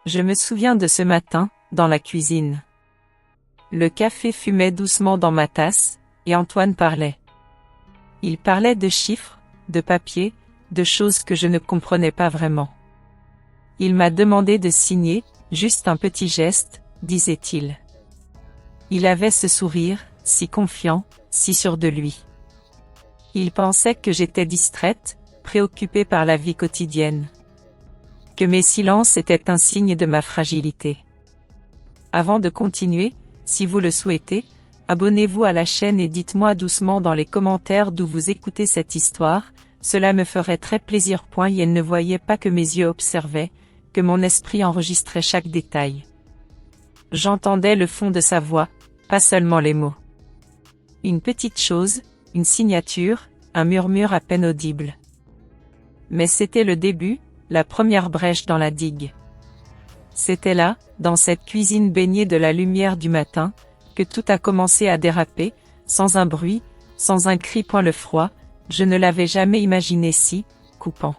Je me souviens de ce matin, dans la cuisine. Le café fumait doucement dans ma tasse, et Antoine parlait. Il parlait de chiffres, de papier, de choses que je ne comprenais pas vraiment. Il m'a demandé de signer, juste un petit geste, disait-il. Il avait ce sourire, si confiant, si sûr de lui. Il pensait que j'étais distraite, préoccupée par la vie quotidienne. Que mes silences étaient un signe de ma fragilité. Avant de continuer, si vous le souhaitez, abonnez-vous à la chaîne et dites-moi doucement dans les commentaires d'où vous écoutez cette histoire, cela me ferait très plaisir. Il ne voyait pas que mes yeux observaient, que mon esprit enregistrait chaque détail. J'entendais le fond de sa voix, pas seulement les mots. Une petite chose, une signature, un murmure à peine audible. Mais c'était le début, la première brèche dans la digue. C'était là, dans cette cuisine baignée de la lumière du matin, que tout a commencé à déraper, sans un bruit, sans un cri. Le froid, je ne l'avais jamais imaginé si coupant.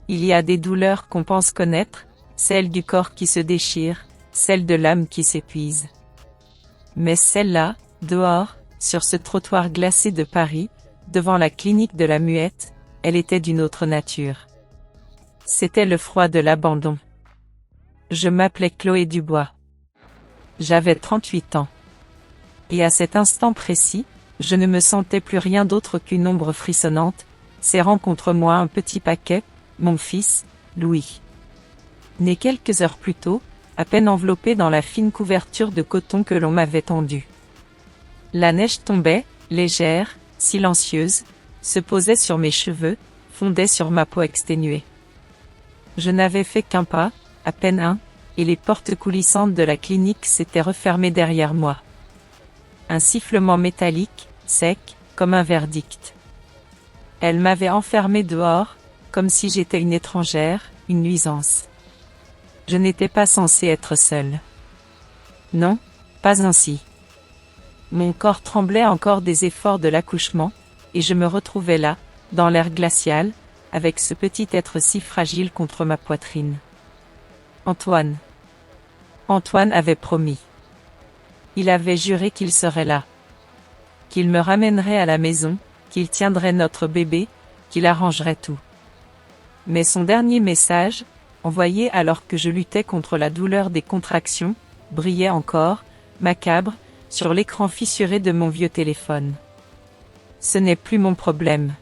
Il y a des douleurs qu'on pense connaître, celles du corps qui se déchire, celles de l'âme qui s'épuise. Mais celle-là, dehors, sur ce trottoir glacé de Paris, devant la clinique de la Muette, elle était d'une autre nature. C'était le froid de l'abandon. Je m'appelais Chloé Dubois. J'avais 38 ans. Et à cet instant précis, je ne me sentais plus rien d'autre qu'une ombre frissonnante, serrant contre moi un petit paquet, mon fils, Louis. Né quelques heures plus tôt, à peine enveloppé dans la fine couverture de coton que l'on m'avait tendue. La neige tombait, légère, silencieuse, se posait sur mes cheveux, fondait sur ma peau exténuée. Je n'avais fait qu'un pas, à peine un, et les portes coulissantes de la clinique s'étaient refermées derrière moi. Un sifflement métallique, sec, comme un verdict. Elle m'avait enfermé dehors, comme si j'étais une étrangère, une nuisance. Je n'étais pas censée être seule. Non, pas ainsi. Mon corps tremblait encore des efforts de l'accouchement, et je me retrouvais là, dans l'air glacial, avec ce petit être si fragile contre ma poitrine. Antoine. Antoine avait promis. Il avait juré qu'il serait là. Qu'il me ramènerait à la maison, qu'il tiendrait notre bébé, qu'il arrangerait tout. Mais son dernier message, envoyé alors que je luttais contre la douleur des contractions, brillait encore, macabre, sur l'écran fissuré de mon vieux téléphone. Ce n'est plus mon problème.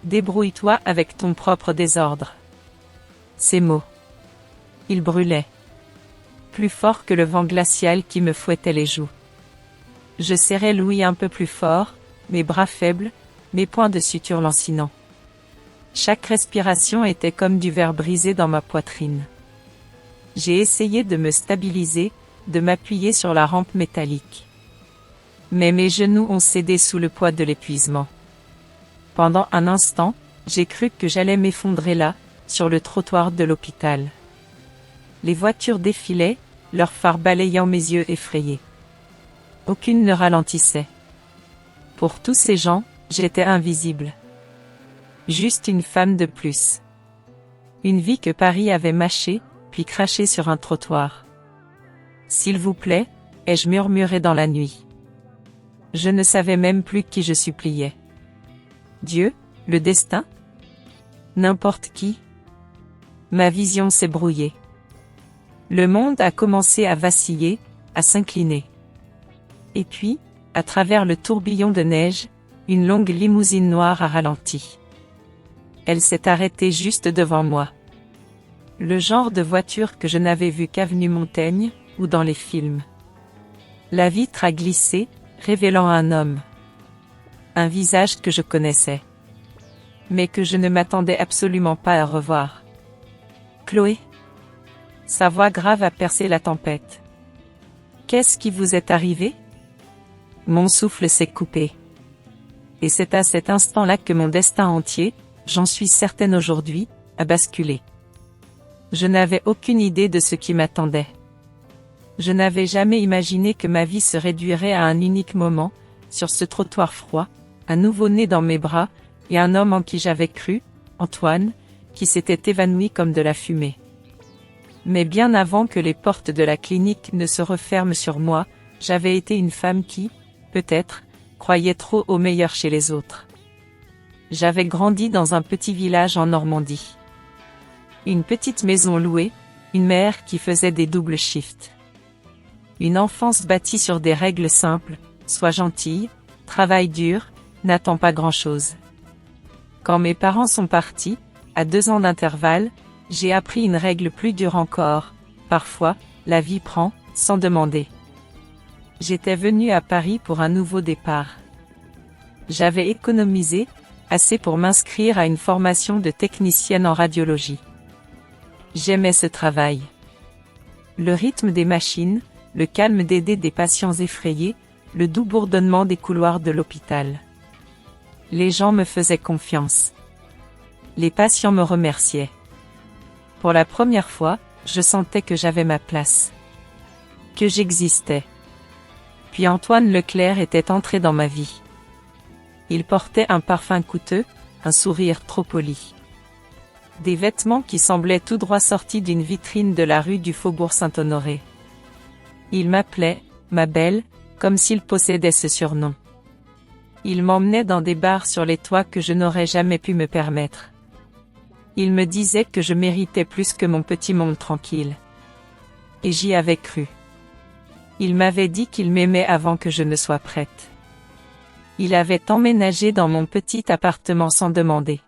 Débrouille-toi avec ton propre désordre. Ces mots. Ils brûlaient. Plus fort que le vent glacial qui me fouettait les joues. Je serrais Louis un peu plus fort, mes bras faibles, mes poings de suture lancinants. Chaque respiration était comme du verre brisé dans ma poitrine. J'ai essayé de me stabiliser, de m'appuyer sur la rampe métallique. Mais mes genoux ont cédé sous le poids de l'épuisement. Pendant un instant, j'ai cru que j'allais m'effondrer là, sur le trottoir de l'hôpital. Les voitures défilaient, leurs phares balayant mes yeux effrayés. Aucune ne ralentissait. Pour tous ces gens, j'étais invisible. Juste une femme de plus. Une vie que Paris avait mâchée, puis crachée sur un trottoir. S'il vous plaît, ai-je murmuré dans la nuit. Je ne savais même plus qui je suppliais. Dieu, le destin? N'importe qui? Ma vision s'est brouillée. Le monde a commencé à vaciller, à s'incliner. Et puis, à travers le tourbillon de neige, une longue limousine noire a ralenti. Elle s'est arrêtée juste devant moi. Le genre de voiture que je n'avais vue qu'avenue Montaigne, ou dans les films. La vitre a glissé, révélant un homme. Un visage que je connaissais. Mais que je ne m'attendais absolument pas à revoir. Chloé. Sa voix grave a percé la tempête. Qu'est-ce qui vous est arrivé? Mon souffle s'est coupé. Et c'est à cet instant-là que mon destin entier, j'en suis certaine aujourd'hui, a basculé. Je n'avais aucune idée de ce qui m'attendait. Je n'avais jamais imaginé que ma vie se réduirait à un unique moment, sur ce trottoir froid, un nouveau-né dans mes bras, et un homme en qui j'avais cru, Antoine, qui s'était évanoui comme de la fumée. Mais bien avant que les portes de la clinique ne se referment sur moi, j'avais été une femme qui, peut-être, croyait trop au meilleur chez les autres. J'avais grandi dans un petit village en Normandie. Une petite maison louée, une mère qui faisait des doubles shifts. Une enfance bâtie sur des règles simples, sois gentille, travaille dur, n'attends pas grand-chose. Quand mes parents sont partis, à 2 ans d'intervalle, j'ai appris une règle plus dure encore, parfois, la vie prend, sans demander. J'étais venue à Paris pour un nouveau départ. J'avais économisé, assez pour m'inscrire à une formation de technicienne en radiologie. J'aimais ce travail. Le rythme des machines, le calme d'aider des patients effrayés, le doux bourdonnement des couloirs de l'hôpital. Les gens me faisaient confiance. Les patients me remerciaient. Pour la première fois, je sentais que j'avais ma place. Que j'existais. Puis Antoine Leclerc était entré dans ma vie. Il portait un parfum coûteux, un sourire trop poli. Des vêtements qui semblaient tout droit sortis d'une vitrine de la rue du Faubourg Saint-Honoré. Il m'appelait « ma belle », comme s'il possédait ce surnom. Il m'emmenait dans des bars sur les toits que je n'aurais jamais pu me permettre. Il me disait que je méritais plus que mon petit monde tranquille. Et j'y avais cru. Il m'avait dit qu'il m'aimait avant que je ne sois prête. Il avait emménagé dans mon petit appartement sans demander.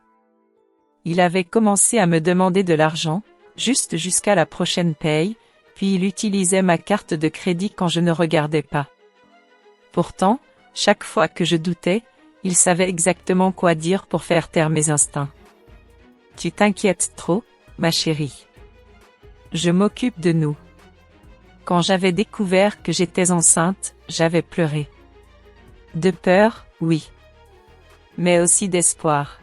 Il avait commencé à me demander de l'argent, juste jusqu'à la prochaine paye, puis il utilisait ma carte de crédit quand je ne regardais pas. Pourtant, chaque fois que je doutais, il savait exactement quoi dire pour faire taire mes instincts. Tu t'inquiètes trop, ma chérie. Je m'occupe de nous. Quand j'avais découvert que j'étais enceinte, j'avais pleuré. De peur, oui. Mais aussi d'espoir.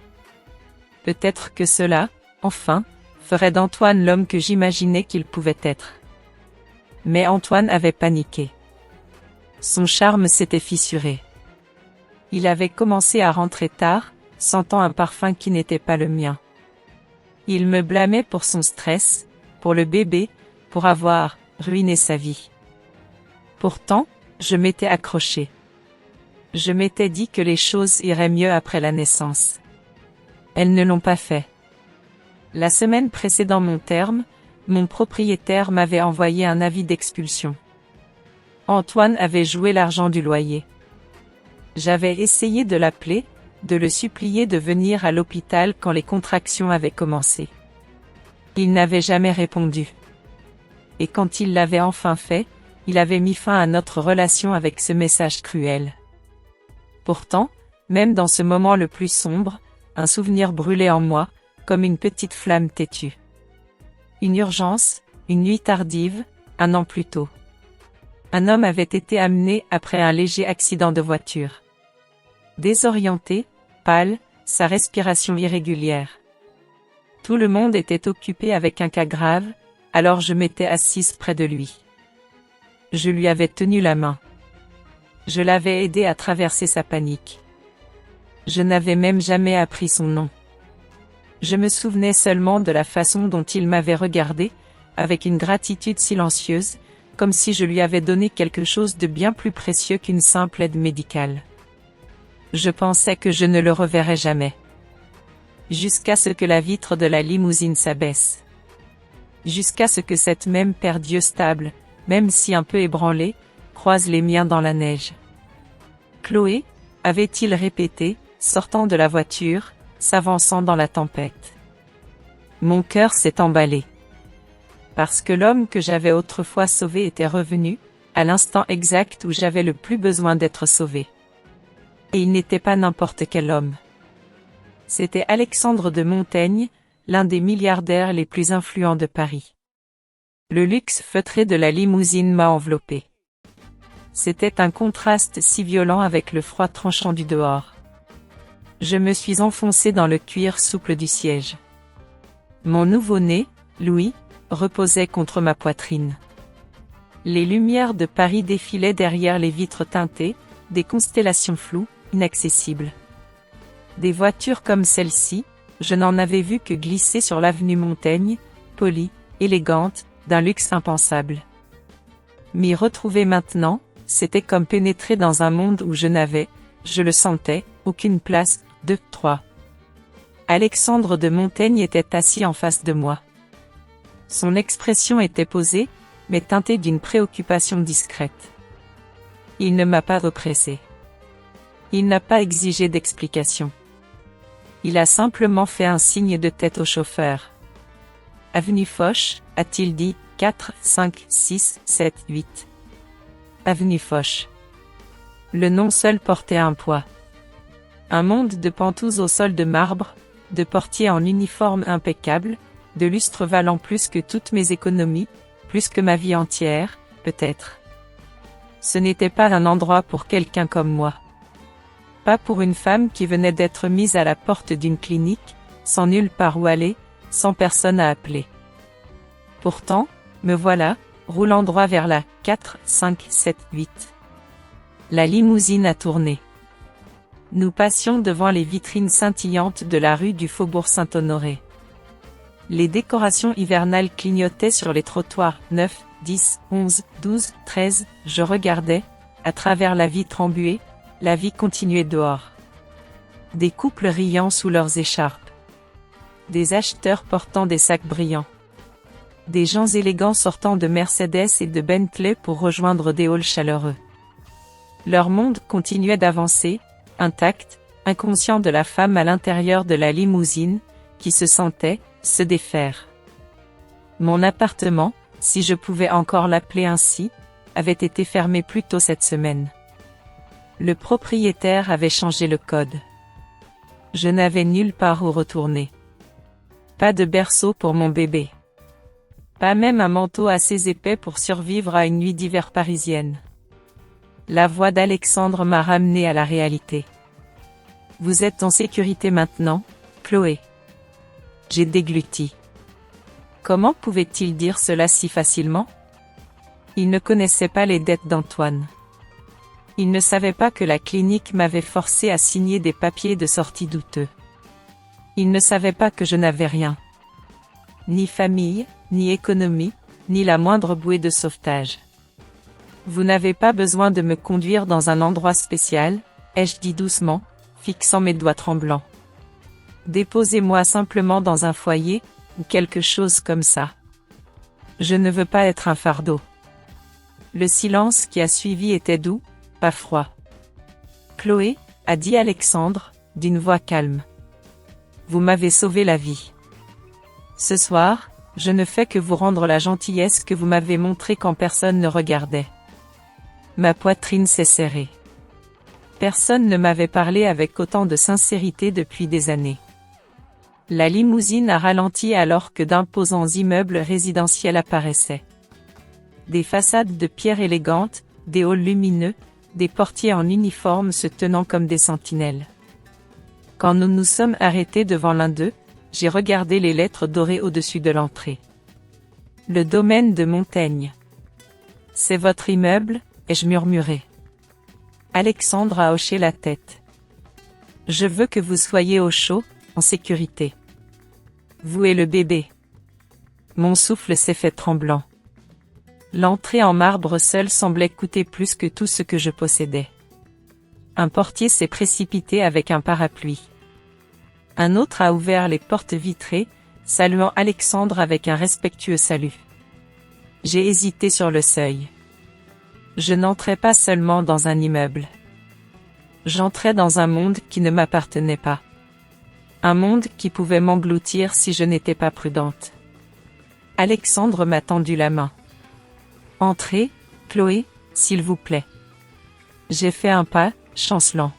Peut-être que cela, enfin, ferait d'Antoine l'homme que j'imaginais qu'il pouvait être. Mais Antoine avait paniqué. Son charme s'était fissuré. Il avait commencé à rentrer tard, sentant un parfum qui n'était pas le mien. Il me blâmait pour son stress, pour le bébé, pour avoir ruiné sa vie. Pourtant, je m'étais accrochée. Je m'étais dit que les choses iraient mieux après la naissance. Elles ne l'ont pas fait. La semaine précédant mon terme, mon propriétaire m'avait envoyé un avis d'expulsion. Antoine avait joué l'argent du loyer. J'avais essayé de l'appeler, de le supplier de venir à l'hôpital quand les contractions avaient commencé. Il n'avait jamais répondu. Et quand il l'avait enfin fait, il avait mis fin à notre relation avec ce message cruel. Pourtant, même dans ce moment le plus sombre, un souvenir brûlait en moi, comme une petite flamme têtue. Une urgence, une nuit tardive, 1 an plus tôt. Un homme avait été amené après un léger accident de voiture. Désorienté, pâle, sa respiration irrégulière. Tout le monde était occupé avec un cas grave, alors je m'étais assise près de lui. Je lui avais tenu la main. Je l'avais aidé à traverser sa panique. Je n'avais même jamais appris son nom. Je me souvenais seulement de la façon dont il m'avait regardé, avec une gratitude silencieuse, comme si je lui avais donné quelque chose de bien plus précieux qu'une simple aide médicale. Je pensais que je ne le reverrais jamais. Jusqu'à ce que la vitre de la limousine s'abaisse. Jusqu'à ce que cette même paire d'yeux stables, même si un peu ébranlés, croise les miens dans la neige. Chloé, avait-il répété, sortant de la voiture, s'avançant dans la tempête. Mon cœur s'est emballé. Parce que l'homme que j'avais autrefois sauvé était revenu, à l'instant exact où j'avais le plus besoin d'être sauvé. Et il n'était pas n'importe quel homme. C'était Alexandre de Montaigne, l'un des milliardaires les plus influents de Paris. Le luxe feutré de la limousine m'a enveloppé. C'était un contraste si violent avec le froid tranchant du dehors. Je me suis enfoncé dans le cuir souple du siège. Mon nouveau-né, Louis, reposait contre ma poitrine. Les lumières de Paris défilaient derrière les vitres teintées, des constellations floues, inaccessibles. Des voitures comme celle-ci, je n'en avais vu que glisser sur l'avenue Montaigne, polies, élégantes, d'un luxe impensable. M'y retrouver maintenant, c'était comme pénétrer dans un monde où je n'avais, je le sentais, aucune place. 2-3. Alexandre de Montaigne était assis en face de moi. Son expression était posée, mais teintée d'une préoccupation discrète. Il ne m'a pas repressé. Il n'a pas exigé d'explication. Il a simplement fait un signe de tête au chauffeur. Avenue Foch, a-t-il dit, 4, 5, 6, 7, 8. Avenue Foch. Le nom seul portait un poids. Un monde de pantous au sol de marbre, de portiers en uniforme impeccable, de lustres valant plus que toutes mes économies, plus que ma vie entière, peut-être. Ce n'était pas un endroit pour quelqu'un comme moi. Pas pour une femme qui venait d'être mise à la porte d'une clinique, sans nulle part où aller, sans personne à appeler. Pourtant, me voilà, roulant droit vers la 4, 5, 7, 8. La limousine a tourné. Nous passions devant les vitrines scintillantes de la rue du Faubourg Saint-Honoré. Les décorations hivernales clignotaient sur les trottoirs. 9, 10, 11, 12, 13, je regardais, à travers la vitre embuée, la vie continuait dehors. Des couples riant sous leurs écharpes. Des acheteurs portant des sacs brillants. Des gens élégants sortant de Mercedes et de Bentley pour rejoindre des halls chaleureux. Leur monde continuait d'avancer, intact, inconscient de la femme à l'intérieur de la limousine, qui se sentait, se défaire. Mon appartement, si je pouvais encore l'appeler ainsi, avait été fermé plus tôt cette semaine. Le propriétaire avait changé le code. Je n'avais nulle part où retourner. Pas de berceau pour mon bébé. Pas même un manteau assez épais pour survivre à une nuit d'hiver parisienne. La voix d'Alexandre m'a ramené à la réalité. Vous êtes en sécurité maintenant, Chloé. J'ai dégluti. Comment pouvait-il dire cela si facilement? Il ne connaissait pas les dettes d'Antoine. Il ne savait pas que la clinique m'avait forcé à signer des papiers de sortie douteux. Il ne savait pas que je n'avais rien. Ni famille, ni économie, ni la moindre bouée de sauvetage. Vous n'avez pas besoin de me conduire dans un endroit spécial, ai-je dit doucement, fixant mes doigts tremblants. Déposez-moi simplement dans un foyer, ou quelque chose comme ça. Je ne veux pas être un fardeau. Le silence qui a suivi était doux, pas froid. Chloé, a dit Alexandre, d'une voix calme. Vous m'avez sauvé la vie. Ce soir, je ne fais que vous rendre la gentillesse que vous m'avez montrée quand personne ne regardait. Ma poitrine s'est serrée. Personne ne m'avait parlé avec autant de sincérité depuis des années. La limousine a ralenti alors que d'imposants immeubles résidentiels apparaissaient. Des façades de pierre élégantes, des halls lumineux, des portiers en uniforme se tenant comme des sentinelles. Quand nous nous sommes arrêtés devant l'un d'eux, j'ai regardé les lettres dorées au-dessus de l'entrée. Le domaine de Montaigne. C'est votre immeuble, ai-je murmuré. Alexandre a hoché la tête. Je veux que vous soyez au chaud, en sécurité. Vous et le bébé. Mon souffle s'est fait tremblant. L'entrée en marbre seule semblait coûter plus que tout ce que je possédais. Un portier s'est précipité avec un parapluie. Un autre a ouvert les portes vitrées, saluant Alexandre avec un respectueux salut. J'ai hésité sur le seuil. Je n'entrais pas seulement dans un immeuble. J'entrais dans un monde qui ne m'appartenait pas. Un monde qui pouvait m'engloutir si je n'étais pas prudente. Alexandre m'a tendu la main. Entrez, Chloé, s'il vous plaît. J'ai fait un pas, chancelant.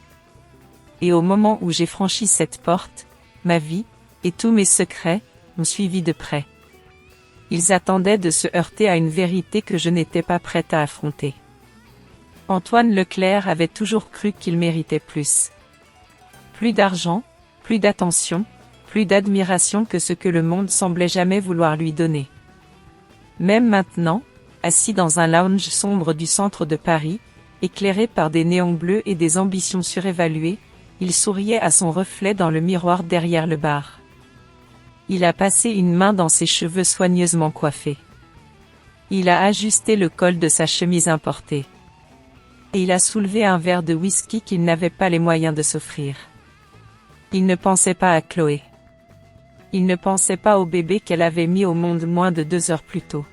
Et au moment où j'ai franchi cette porte, ma vie, et tous mes secrets, m'ont suivi de près. Ils attendaient de se heurter à une vérité que je n'étais pas prête à affronter. Antoine Leclerc avait toujours cru qu'il méritait plus. Plus d'argent, plus d'attention, plus d'admiration que ce que le monde semblait jamais vouloir lui donner. Même maintenant, assis dans un lounge sombre du centre de Paris, éclairé par des néons bleus et des ambitions surévaluées, il souriait à son reflet dans le miroir derrière le bar. Il a passé une main dans ses cheveux soigneusement coiffés. Il a ajusté le col de sa chemise importée. Et il a soulevé un verre de whisky qu'il n'avait pas les moyens de s'offrir. Il ne pensait pas à Chloé. Il ne pensait pas au bébé qu'elle avait mis au monde moins de 2 heures plus tôt.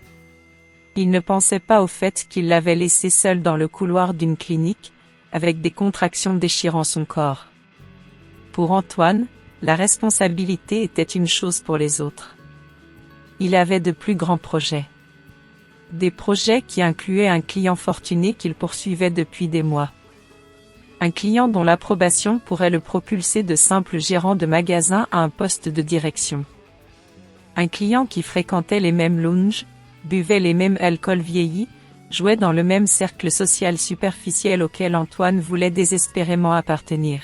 Il ne pensait pas au fait qu'il l'avait laissée seule dans le couloir d'une clinique, avec des contractions déchirant son corps. Pour Antoine, la responsabilité était une chose pour les autres. Il avait de plus grands projets. Des projets qui incluaient un client fortuné qu'il poursuivait depuis des mois. Un client dont l'approbation pourrait le propulser de simple gérant de magasin à un poste de direction. Un client qui fréquentait les mêmes lounges, buvait les mêmes alcools vieillis, jouait dans le même cercle social superficiel auquel Antoine voulait désespérément appartenir.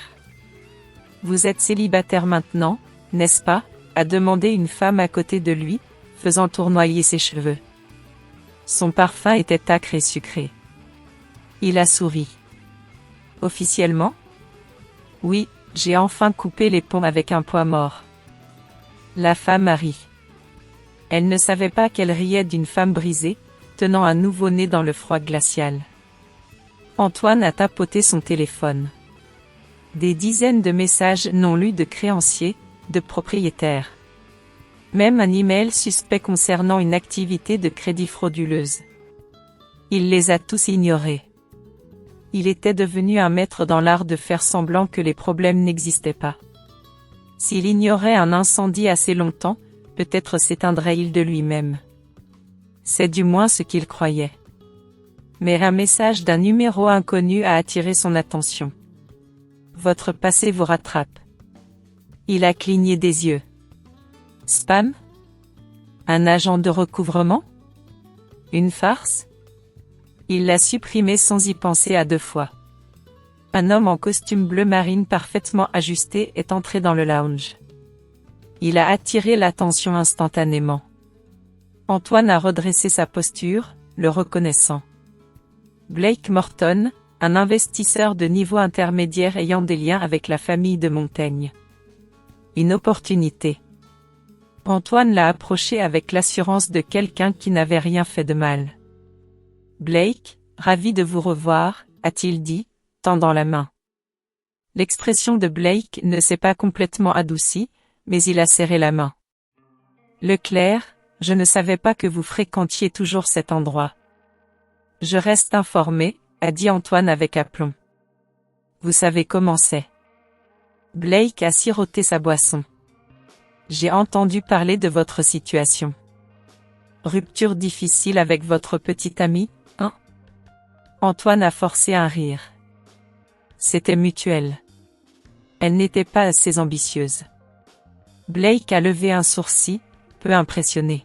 Vous êtes célibataire maintenant, n'est-ce pas? A demandé une femme à côté de lui, faisant tournoyer ses cheveux. Son parfum était âcre et sucré. Il a souri. Officiellement? Oui, j'ai enfin coupé les ponts avec un poids mort. La femme a ri. Elle ne savait pas qu'elle riait d'une femme brisée, tenant un nouveau-né dans le froid glacial. Antoine a tapoté son téléphone. Des dizaines de messages non lus de créanciers, de propriétaires. Même un email suspect concernant une activité de crédit frauduleuse. Il les a tous ignorés. Il était devenu un maître dans l'art de faire semblant que les problèmes n'existaient pas. S'il ignorait un incendie assez longtemps, peut-être s'éteindrait-il de lui-même. C'est du moins ce qu'il croyait. Mais un message d'un numéro inconnu a attiré son attention. Votre passé vous rattrape. Il a cligné des yeux. Spam? Un agent de recouvrement? Une farce? Il l'a supprimé sans y penser à 2 fois. Un homme en costume bleu marine parfaitement ajusté est entré dans le lounge. Il a attiré l'attention instantanément. Antoine a redressé sa posture, le reconnaissant. Blake Morton, un investisseur de niveau intermédiaire ayant des liens avec la famille de Montaigne. Une opportunité. Antoine l'a approché avec l'assurance de quelqu'un qui n'avait rien fait de mal. Blake, ravi de vous revoir, a-t-il dit, tendant la main. L'expression de Blake ne s'est pas complètement adoucie, mais il a serré la main. Leclerc, je ne savais pas que vous fréquentiez toujours cet endroit. Je reste informé, a dit Antoine avec aplomb. Vous savez comment c'est. Blake a siroté sa boisson. J'ai entendu parler de votre situation. Rupture difficile avec votre petite amie, hein? Antoine a forcé un rire. C'était mutuel. Elle n'était pas assez ambitieuse. Blake a levé un sourcil, peu impressionné.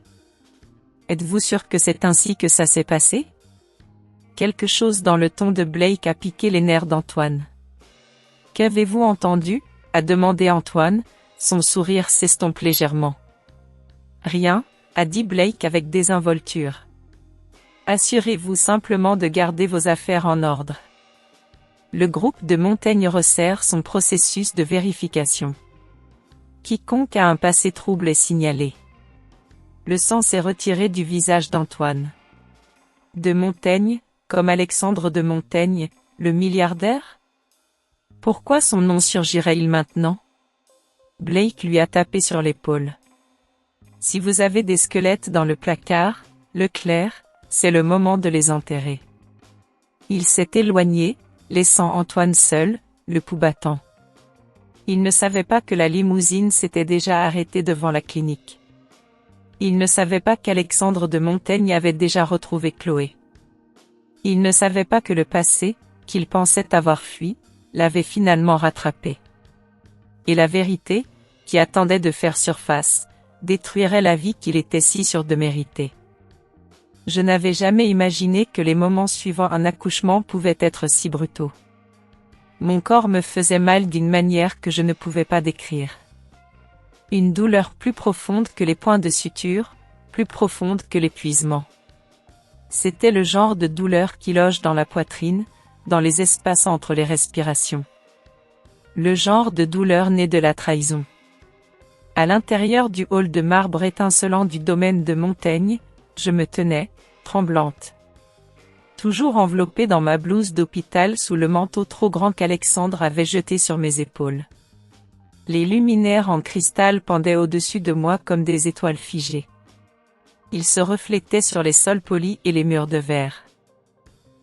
Êtes-vous sûr que c'est ainsi que ça s'est passé? Quelque chose dans le ton de Blake a piqué les nerfs d'Antoine. Qu'avez-vous entendu? A demandé Antoine, son sourire s'estompe légèrement. Rien, a dit Blake avec désinvolture. Assurez-vous simplement de garder vos affaires en ordre. Le groupe de Montaigne resserre son processus de vérification. Quiconque a un passé trouble est signalé. Le sang s'est retiré du visage d'Antoine. De Montaigne, comme Alexandre de Montaigne, le milliardaire? Pourquoi son nom surgirait-il maintenant? Blake lui a tapé sur l'épaule. Si vous avez des squelettes dans le placard, Leclerc, c'est le moment de les enterrer. Il s'est éloigné, laissant Antoine seul, le pouls battant. Il ne savait pas que la limousine s'était déjà arrêtée devant la clinique. Il ne savait pas qu'Alexandre de Montaigne avait déjà retrouvé Chloé. Il ne savait pas que le passé, qu'il pensait avoir fui, l'avait finalement rattrapé. Et la vérité, qui attendait de faire surface, détruirait la vie qu'il était si sûr de mériter. Je n'avais jamais imaginé que les moments suivant un accouchement pouvaient être si brutaux. Mon corps me faisait mal d'une manière que je ne pouvais pas décrire. Une douleur plus profonde que les points de suture, plus profonde que l'épuisement. C'était le genre de douleur qui loge dans la poitrine, dans les espaces entre les respirations. Le genre de douleur née de la trahison. À l'intérieur du hall de marbre étincelant du domaine de Montaigne, je me tenais, tremblante. Toujours enveloppée dans ma blouse d'hôpital sous le manteau trop grand qu'Alexandre avait jeté sur mes épaules. Les luminaires en cristal pendaient au-dessus de moi comme des étoiles figées. Ils se reflétaient sur les sols polis et les murs de verre.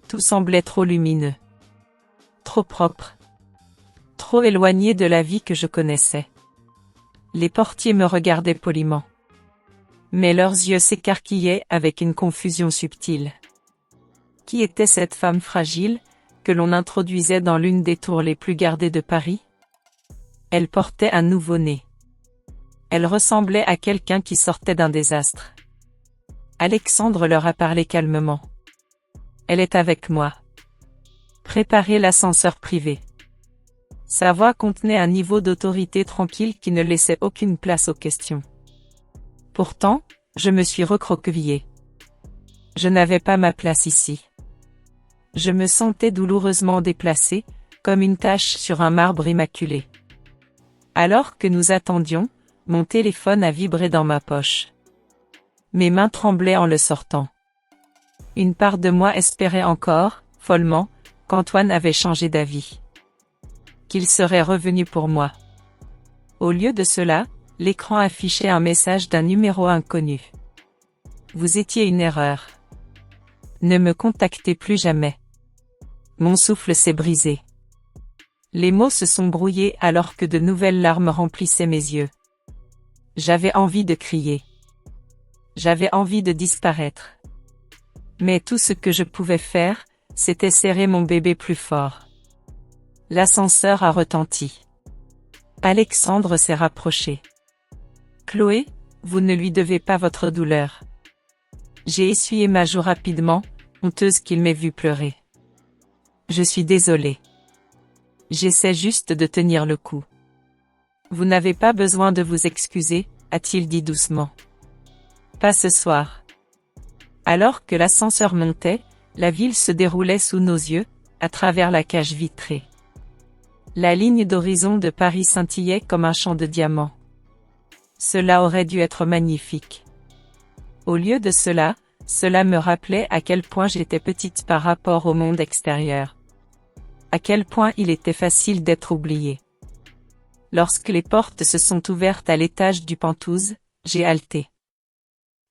Tout semblait trop lumineux. Trop propre. Trop éloigné de la vie que je connaissais. Les portiers me regardaient poliment. Mais leurs yeux s'écarquillaient avec une confusion subtile. Qui était cette femme fragile, que l'on introduisait dans l'une des tours les plus gardées de Paris? Elle portait un nouveau-né. Elle ressemblait à quelqu'un qui sortait d'un désastre. Alexandre leur a parlé calmement. Elle est avec moi. Préparez l'ascenseur privé. Sa voix contenait un niveau d'autorité tranquille qui ne laissait aucune place aux questions. Pourtant, je me suis recroquevillée. Je n'avais pas ma place ici. Je me sentais douloureusement déplacée, comme une tache sur un marbre immaculé. Alors que nous attendions, mon téléphone a vibré dans ma poche. Mes mains tremblaient en le sortant. Une part de moi espérait encore, follement, qu'Antoine avait changé d'avis. Qu'il serait revenu pour moi. Au lieu de cela, l'écran affichait un message d'un numéro inconnu. Vous étiez une erreur. Ne me contactez plus jamais. Mon souffle s'est brisé. Les mots se sont brouillés alors que de nouvelles larmes remplissaient mes yeux. J'avais envie de crier. J'avais envie de disparaître. Mais tout ce que je pouvais faire, c'était serrer mon bébé plus fort. L'ascenseur a retenti. Alexandre s'est rapproché. Chloé, vous ne lui devez pas votre douleur. J'ai essuyé ma joue rapidement, honteuse qu'il m'ait vu pleurer. Je suis désolée. J'essaie juste de tenir le coup. Vous n'avez pas besoin de vous excuser, a-t-il dit doucement. Pas ce soir. Alors que l'ascenseur montait, la ville se déroulait sous nos yeux, à travers la cage vitrée. La ligne d'horizon de Paris scintillait comme un champ de diamants. Cela aurait dû être magnifique. Au lieu de cela, cela me rappelait à quel point j'étais petite par rapport au monde extérieur. À quel point il était facile d'être oublié. Lorsque les portes se sont ouvertes à l'étage du Penthouse, j'ai halté.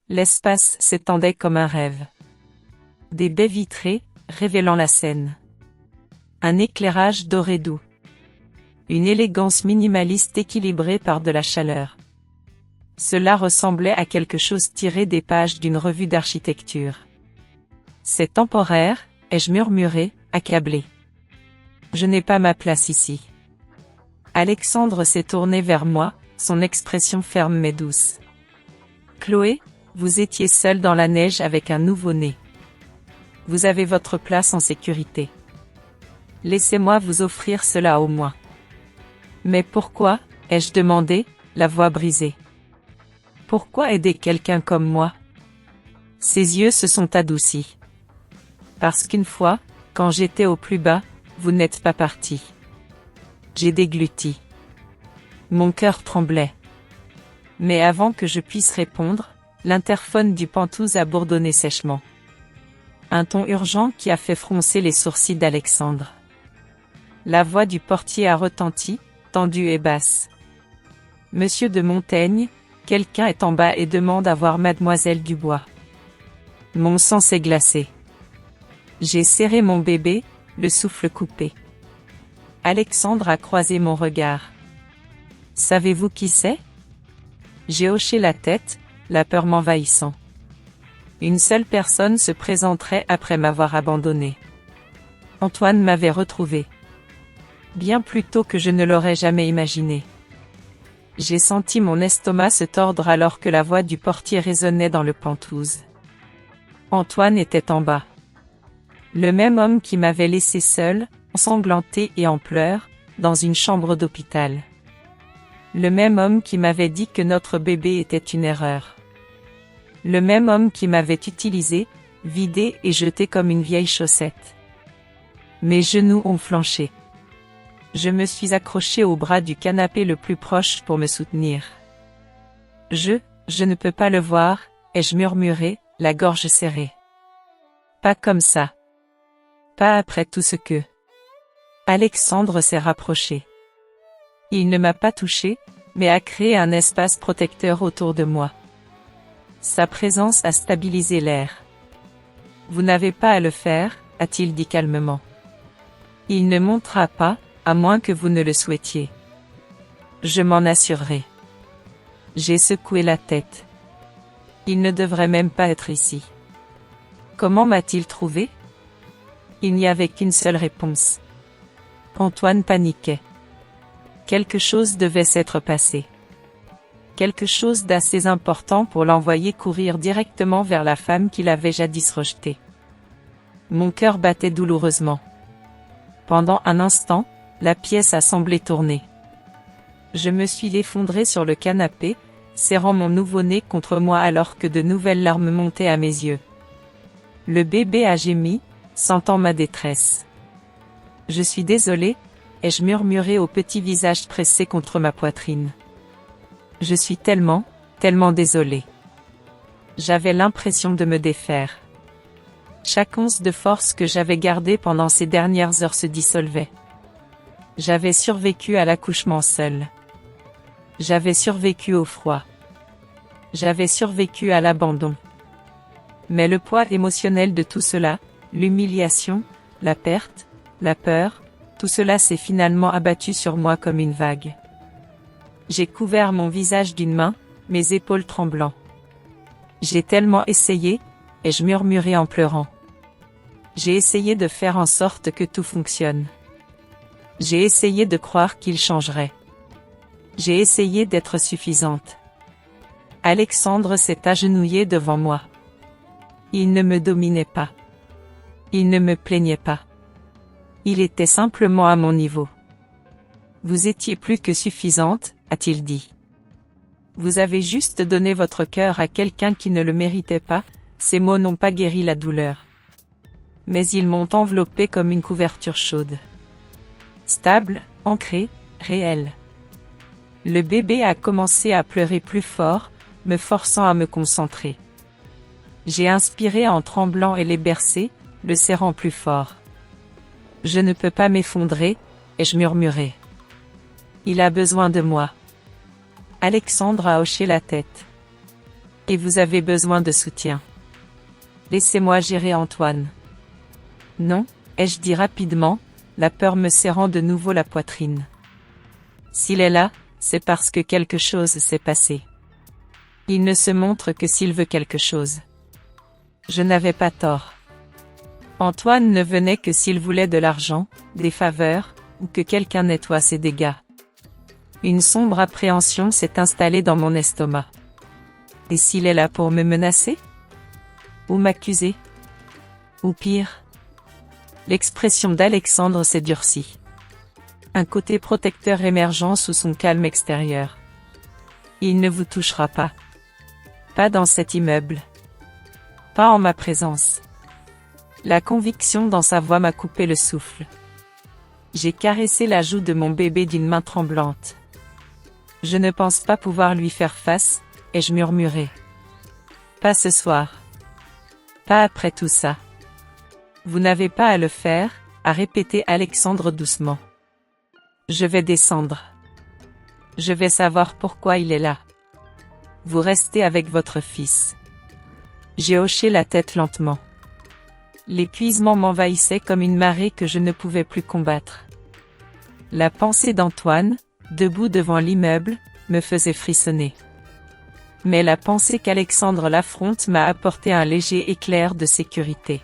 L'espace s'étendait comme un rêve. Des baies vitrées, révélant la Seine. Un éclairage doré doux. Une élégance minimaliste équilibrée par de la chaleur. Cela ressemblait à quelque chose tiré des pages d'une revue d'architecture. C'est temporaire, ai-je murmuré, accablé. Je n'ai pas ma place ici. Alexandre s'est tourné vers moi, son expression ferme mais douce. Chloé, vous étiez seule dans la neige avec un nouveau-né. Vous avez votre place en sécurité. Laissez-moi vous offrir cela au moins. Mais pourquoi, ai-je demandé, la voix brisée. Pourquoi aider quelqu'un comme moi? Ses yeux se sont adoucis. Parce qu'une fois, quand j'étais au plus bas, vous n'êtes pas parti. J'ai dégluti. Mon cœur tremblait. Mais avant que je puisse répondre, l'interphone du Penthouse a bourdonné sèchement. Un ton urgent qui a fait froncer les sourcils d'Alexandre. La voix du portier a retenti, tendue et basse. Monsieur de Montaigne, quelqu'un est en bas et demande à voir Mademoiselle Dubois. Mon sang s'est glacé. J'ai serré mon bébé, le souffle coupé. Alexandre a croisé mon regard. Savez-vous qui c'est? J'ai hoché la tête, la peur m'envahissant. Une seule personne se présenterait après m'avoir abandonné. Antoine m'avait retrouvé. Bien plus tôt que je ne l'aurais jamais imaginé. J'ai senti mon estomac se tordre alors que la voix du portier résonnait dans le Penthouse. Antoine était en bas. Le même homme qui m'avait laissé seul, ensanglanté et en pleurs, dans une chambre d'hôpital. Le même homme qui m'avait dit que notre bébé était une erreur. Le même homme qui m'avait utilisé, vidé et jeté comme une vieille chaussette. Mes genoux ont flanché. Je me suis accroché au bras du canapé le plus proche pour me soutenir. Je ne peux pas le voir, ai-je murmuré, la gorge serrée. Pas comme ça. Pas après tout ce que... Alexandre s'est rapproché. Il ne m'a pas touché, mais a créé un espace protecteur autour de moi. Sa présence a stabilisé l'air. Vous n'avez pas à le faire, a-t-il dit calmement. Il ne montera pas, à moins que vous ne le souhaitiez. Je m'en assurerai. J'ai secoué la tête. Il ne devrait même pas être ici. Comment m'a-t-il trouvé? Il n'y avait qu'une seule réponse. Antoine paniquait. Quelque chose devait s'être passé. Quelque chose d'assez important pour l'envoyer courir directement vers la femme qu'il avait jadis rejetée. Mon cœur battait douloureusement. Pendant un instant, la pièce a semblé tourner. Je me suis effondré sur le canapé, serrant mon nouveau-né contre moi alors que de nouvelles larmes montaient à mes yeux. Le bébé a gémi, sentant ma détresse. Je suis désolé, ai-je murmuré au petit visage pressé contre ma poitrine. Je suis tellement désolé. J'avais l'impression de me défaire. Chaque once de force que j'avais gardée pendant ces dernières heures se dissolvait. J'avais survécu à l'accouchement seul. J'avais survécu au froid. J'avais survécu à l'abandon. Mais le poids émotionnel de tout cela, l'humiliation, la perte, la peur, tout cela s'est finalement abattu sur moi comme une vague. J'ai couvert mon visage d'une main, mes épaules tremblant. J'ai tellement essayé, ai-je murmuré en pleurant. J'ai essayé de faire en sorte que tout fonctionne. J'ai essayé de croire qu'il changerait. J'ai essayé d'être suffisante. Alexandre s'est agenouillé devant moi. Il ne me dominait pas. Il ne me plaignait pas. Il était simplement à mon niveau. Vous étiez plus que suffisante, a-t-il dit. Vous avez juste donné votre cœur à quelqu'un qui ne le méritait pas, ces mots n'ont pas guéri la douleur. Mais ils m'ont enveloppé comme une couverture chaude. Stable, ancrée, réelle. Le bébé a commencé à pleurer plus fort, me forçant à me concentrer. J'ai inspiré en tremblant et l'ai bercé, le serrant plus fort. Je ne peux pas m'effondrer, ai-je murmuré. Il a besoin de moi. Alexandre a hoché la tête. Et vous avez besoin de soutien. Laissez-moi gérer Antoine. Non, ai-je dit rapidement, la peur me serrant de nouveau la poitrine. S'il est là, c'est parce que quelque chose s'est passé. Il ne se montre que s'il veut quelque chose. Je n'avais pas tort. Antoine ne venait que s'il voulait de l'argent, des faveurs, ou que quelqu'un nettoie ses dégâts. Une sombre appréhension s'est installée dans mon estomac. Et s'il est là pour me menacer? Ou m'accuser? Ou pire? L'expression d'Alexandre s'est durcie. Un côté protecteur émergeant sous son calme extérieur. Il ne vous touchera pas. Pas dans cet immeuble. Pas en ma présence. La conviction dans sa voix m'a coupé le souffle. J'ai caressé la joue de mon bébé d'une main tremblante. Je ne pense pas pouvoir lui faire face, ai-je murmuré. Pas ce soir. Pas après tout ça. Vous n'avez pas à le faire, a répété Alexandre doucement. Je vais descendre. Je vais savoir pourquoi il est là. Vous restez avec votre fils. J'ai hoché la tête lentement. L'épuisement m'envahissait comme une marée que je ne pouvais plus combattre. La pensée d'Antoine, debout devant l'immeuble, me faisait frissonner. Mais la pensée qu'Alexandre l'affronte m'a apporté un léger éclair de sécurité.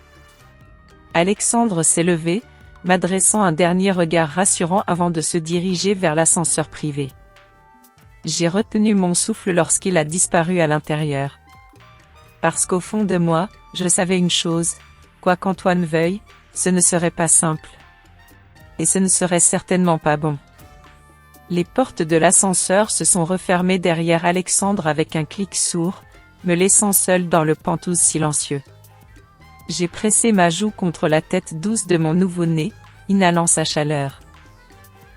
Alexandre s'est levé, m'adressant un dernier regard rassurant avant de se diriger vers l'ascenseur privé. J'ai retenu mon souffle lorsqu'il a disparu à l'intérieur. Parce qu'au fond de moi, je savais une chose, quoi qu'Antoine veuille, ce ne serait pas simple. Et ce ne serait certainement pas bon. Les portes de l'ascenseur se sont refermées derrière Alexandre avec un clic sourd, me laissant seul dans le pantouse silencieux. J'ai pressé ma joue contre la tête douce de mon nouveau-né, inhalant sa chaleur.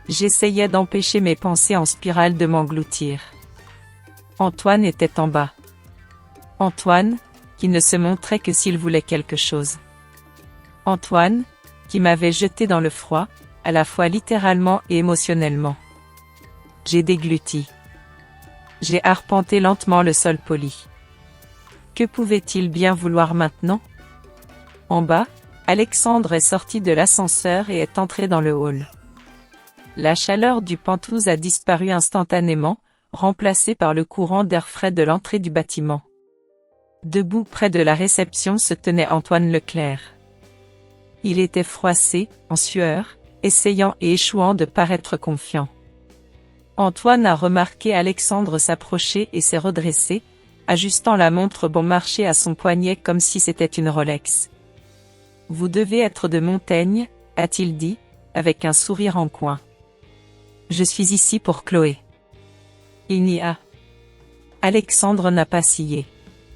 J'essayais d'empêcher mes pensées en spirale de m'engloutir. Antoine était en bas. Antoine, qui ne se montrait que s'il voulait quelque chose. Antoine, qui m'avait jeté dans le froid, à la fois littéralement et émotionnellement. J'ai dégluti. J'ai arpenté lentement le sol poli. Que pouvait-il bien vouloir maintenant? En bas, Alexandre est sorti de l'ascenseur et est entré dans le hall. La chaleur du penthouse a disparu instantanément, remplacée par le courant d'air frais de l'entrée du bâtiment. Debout près de la réception se tenait Antoine Leclerc. Il était froissé, en sueur, essayant et échouant de paraître confiant. Antoine a remarqué Alexandre s'approcher et s'est redressé, ajustant la montre bon marché à son poignet comme si c'était une Rolex. « Vous devez être de Montaigne », a-t-il dit, avec un sourire en coin. « Je suis ici pour Chloé. » Il n'y a. Alexandre n'a pas scié.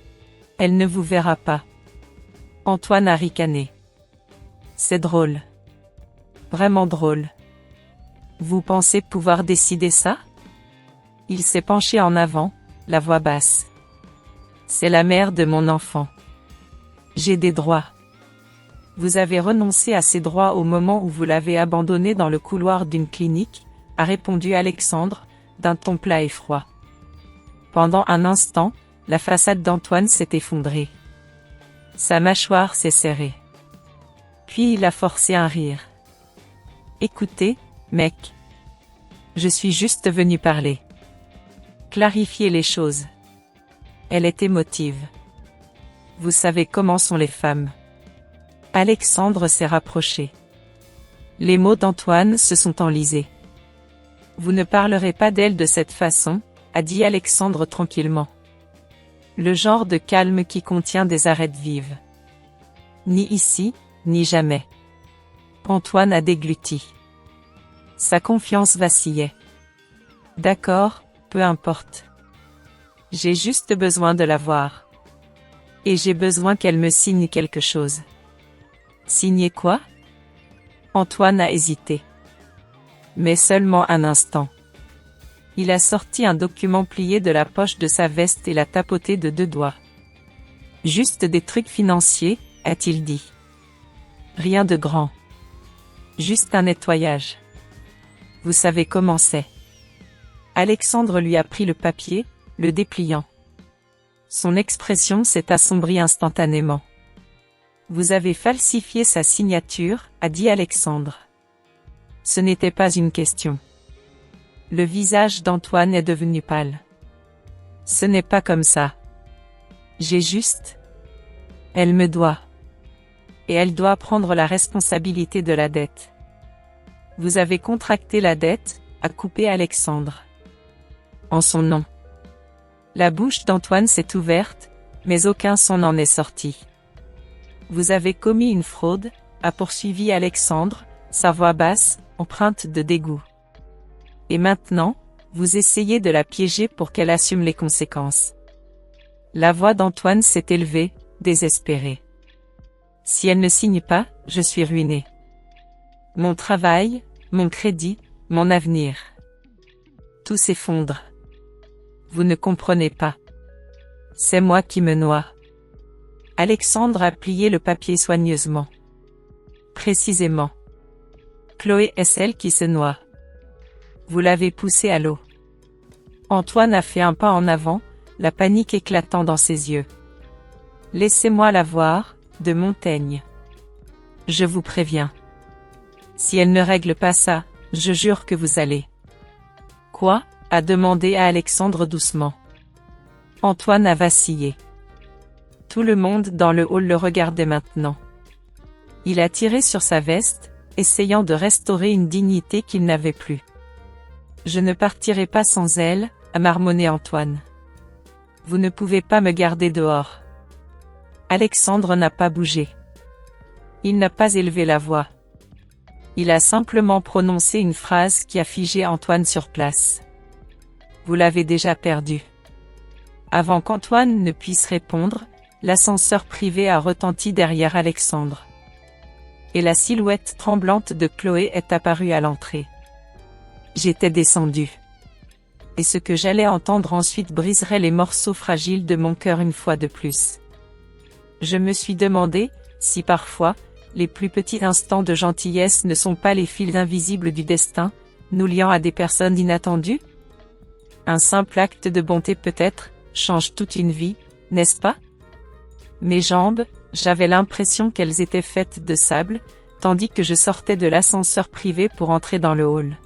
« Elle ne vous verra pas. » Antoine a ricané. « C'est drôle. Vraiment drôle. Vous pensez pouvoir décider ça? » Il s'est penché en avant, la voix basse. « C'est la mère de mon enfant. J'ai des droits. » Vous avez renoncé à ces droits au moment où vous l'avez abandonné dans le couloir d'une clinique, a répondu Alexandre, d'un ton plat et froid. Pendant un instant, la façade d'Antoine s'est effondrée. Sa mâchoire s'est serrée. Puis il a forcé un rire. Écoutez, mec. Je suis juste venu parler. Clarifier les choses. Elle est émotive. Vous savez comment sont les femmes. Alexandre s'est rapproché. Les mots d'Antoine se sont enlisés. Vous ne parlerez pas d'elle de cette façon, a dit Alexandre tranquillement. Le genre de calme qui contient des arêtes vives. Ni ici, ni jamais. Antoine a dégluti. Sa confiance vacillait. D'accord, peu importe. J'ai juste besoin de la voir. Et j'ai besoin qu'elle me signe quelque chose. Signer quoi? Antoine a hésité. Mais seulement un instant. Il a sorti un document plié de la poche de sa veste et l'a tapoté de 2 doigts. Juste des trucs financiers, a-t-il dit. Rien de grand. Juste un nettoyage. Vous savez comment c'est. Alexandre lui a pris le papier, le dépliant. Son expression s'est assombrie instantanément. Vous avez falsifié sa signature, a dit Alexandre. Ce n'était pas une question. Le visage d'Antoine est devenu pâle. Ce n'est pas comme ça. J'ai juste. Elle me doit. Et elle doit prendre la responsabilité de la dette. Vous avez contracté la dette, a coupé Alexandre. En son nom. La bouche d'Antoine s'est ouverte, mais aucun son n'en est sorti. Vous avez commis une fraude, a poursuivi Alexandre, sa voix basse, empreinte de dégoût. Et maintenant, vous essayez de la piéger pour qu'elle assume les conséquences. La voix d'Antoine s'est élevée, désespérée. Si elle ne signe pas, je suis ruiné. Mon travail, mon crédit, mon avenir. Tout s'effondre. Vous ne comprenez pas. C'est moi qui me noie. Alexandre a plié le papier soigneusement. Précisément. Chloé est celle qui se noie. Vous l'avez poussée à l'eau. Antoine a fait un pas en avant, la panique éclatant dans ses yeux. Laissez-moi la voir, de Montaigne. Je vous préviens. Si elle ne règle pas ça, je jure que vous allez. Quoi? A demandé à Alexandre doucement. Antoine a vacillé. Tout le monde dans le hall le regardait maintenant. Il a tiré sur sa veste, essayant de restaurer une dignité qu'il n'avait plus. Je ne partirai pas sans elle, a marmonné Antoine. Vous ne pouvez pas me garder dehors. Alexandre n'a pas bougé. Il n'a pas élevé la voix. Il a simplement prononcé une phrase qui a figé Antoine sur place. Vous l'avez déjà perdu. Avant qu'Antoine ne puisse répondre, l'ascenseur privé a retenti derrière Alexandre. Et la silhouette tremblante de Chloé est apparue à l'entrée. J'étais descendu. Et ce que j'allais entendre ensuite briserait les morceaux fragiles de mon cœur une fois de plus. Je me suis demandé, si parfois, les plus petits instants de gentillesse ne sont pas les fils invisibles du destin, nous liant à des personnes inattendues? Un simple acte de bonté peut-être, change toute une vie, n'est-ce pas? Mes jambes, j'avais l'impression qu'elles étaient faites de sable, tandis que je sortais de l'ascenseur privé pour entrer dans le hall.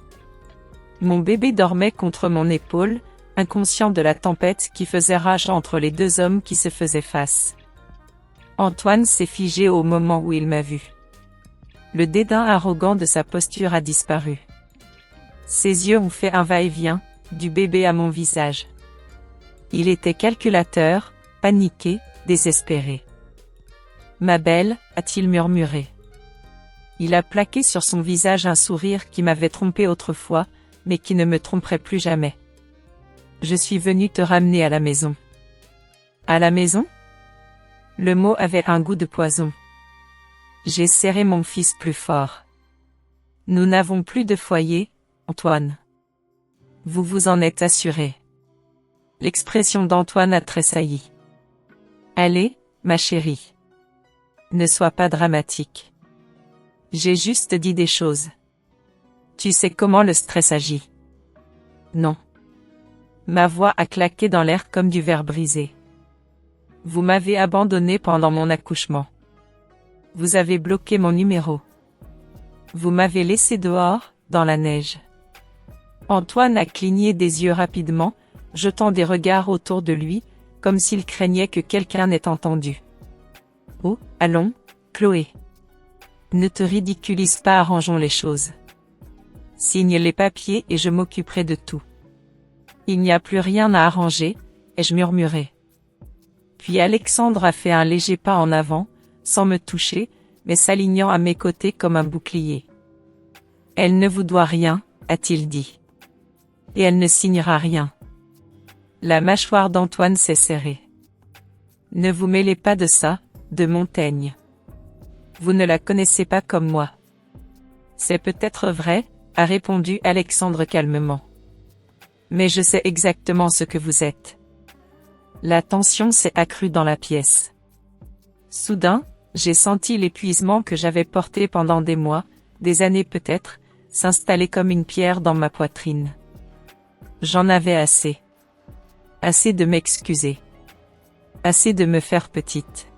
Mon bébé dormait contre mon épaule, inconscient de la tempête qui faisait rage entre les deux hommes qui se faisaient face. Antoine s'est figé au moment où il m'a vu. Le dédain arrogant de sa posture a disparu. Ses yeux ont fait un va-et-vient, du bébé à mon visage. Il était calculateur, paniqué, désespéré. « Ma belle » a-t-il murmuré. Il a plaqué sur son visage un sourire qui m'avait trompé autrefois, mais qui ne me tromperait plus jamais. « Je suis venu te ramener à la maison. » « À la maison ?» Le mot avait un goût de poison. J'ai serré mon fils plus fort. « Nous n'avons plus de foyer, Antoine. Vous vous en êtes assuré. » L'expression d'Antoine a tressailli. « Allez, ma chérie. Ne sois pas dramatique. J'ai juste dit des choses. Tu sais comment le stress agit. » Non. Ma voix a claqué dans l'air comme du verre brisé. Vous m'avez abandonné pendant mon accouchement. Vous avez bloqué mon numéro. Vous m'avez laissé dehors, dans la neige. Antoine a cligné des yeux rapidement, jetant des regards autour de lui, comme s'il craignait que quelqu'un n'ait entendu. Oh, allons, Chloé. Ne te ridiculise pas, arrangeons les choses. Signe les papiers et je m'occuperai de tout. Il n'y a plus rien à arranger, ai-je murmuré. Puis Alexandre a fait un léger pas en avant, sans me toucher, mais s'alignant à mes côtés comme un bouclier. Elle ne vous doit rien, a-t-il dit. Et elle ne signera rien. La mâchoire d'Antoine s'est serrée. Ne vous mêlez pas de ça, de Montaigne. Vous ne la connaissez pas comme moi. C'est peut-être vrai, a répondu Alexandre calmement. Mais je sais exactement ce que vous êtes. La tension s'est accrue dans la pièce. Soudain, j'ai senti l'épuisement que j'avais porté pendant des mois, des années peut-être, s'installer comme une pierre dans ma poitrine. J'en avais assez. Assez de m'excuser. Assez de me faire petite.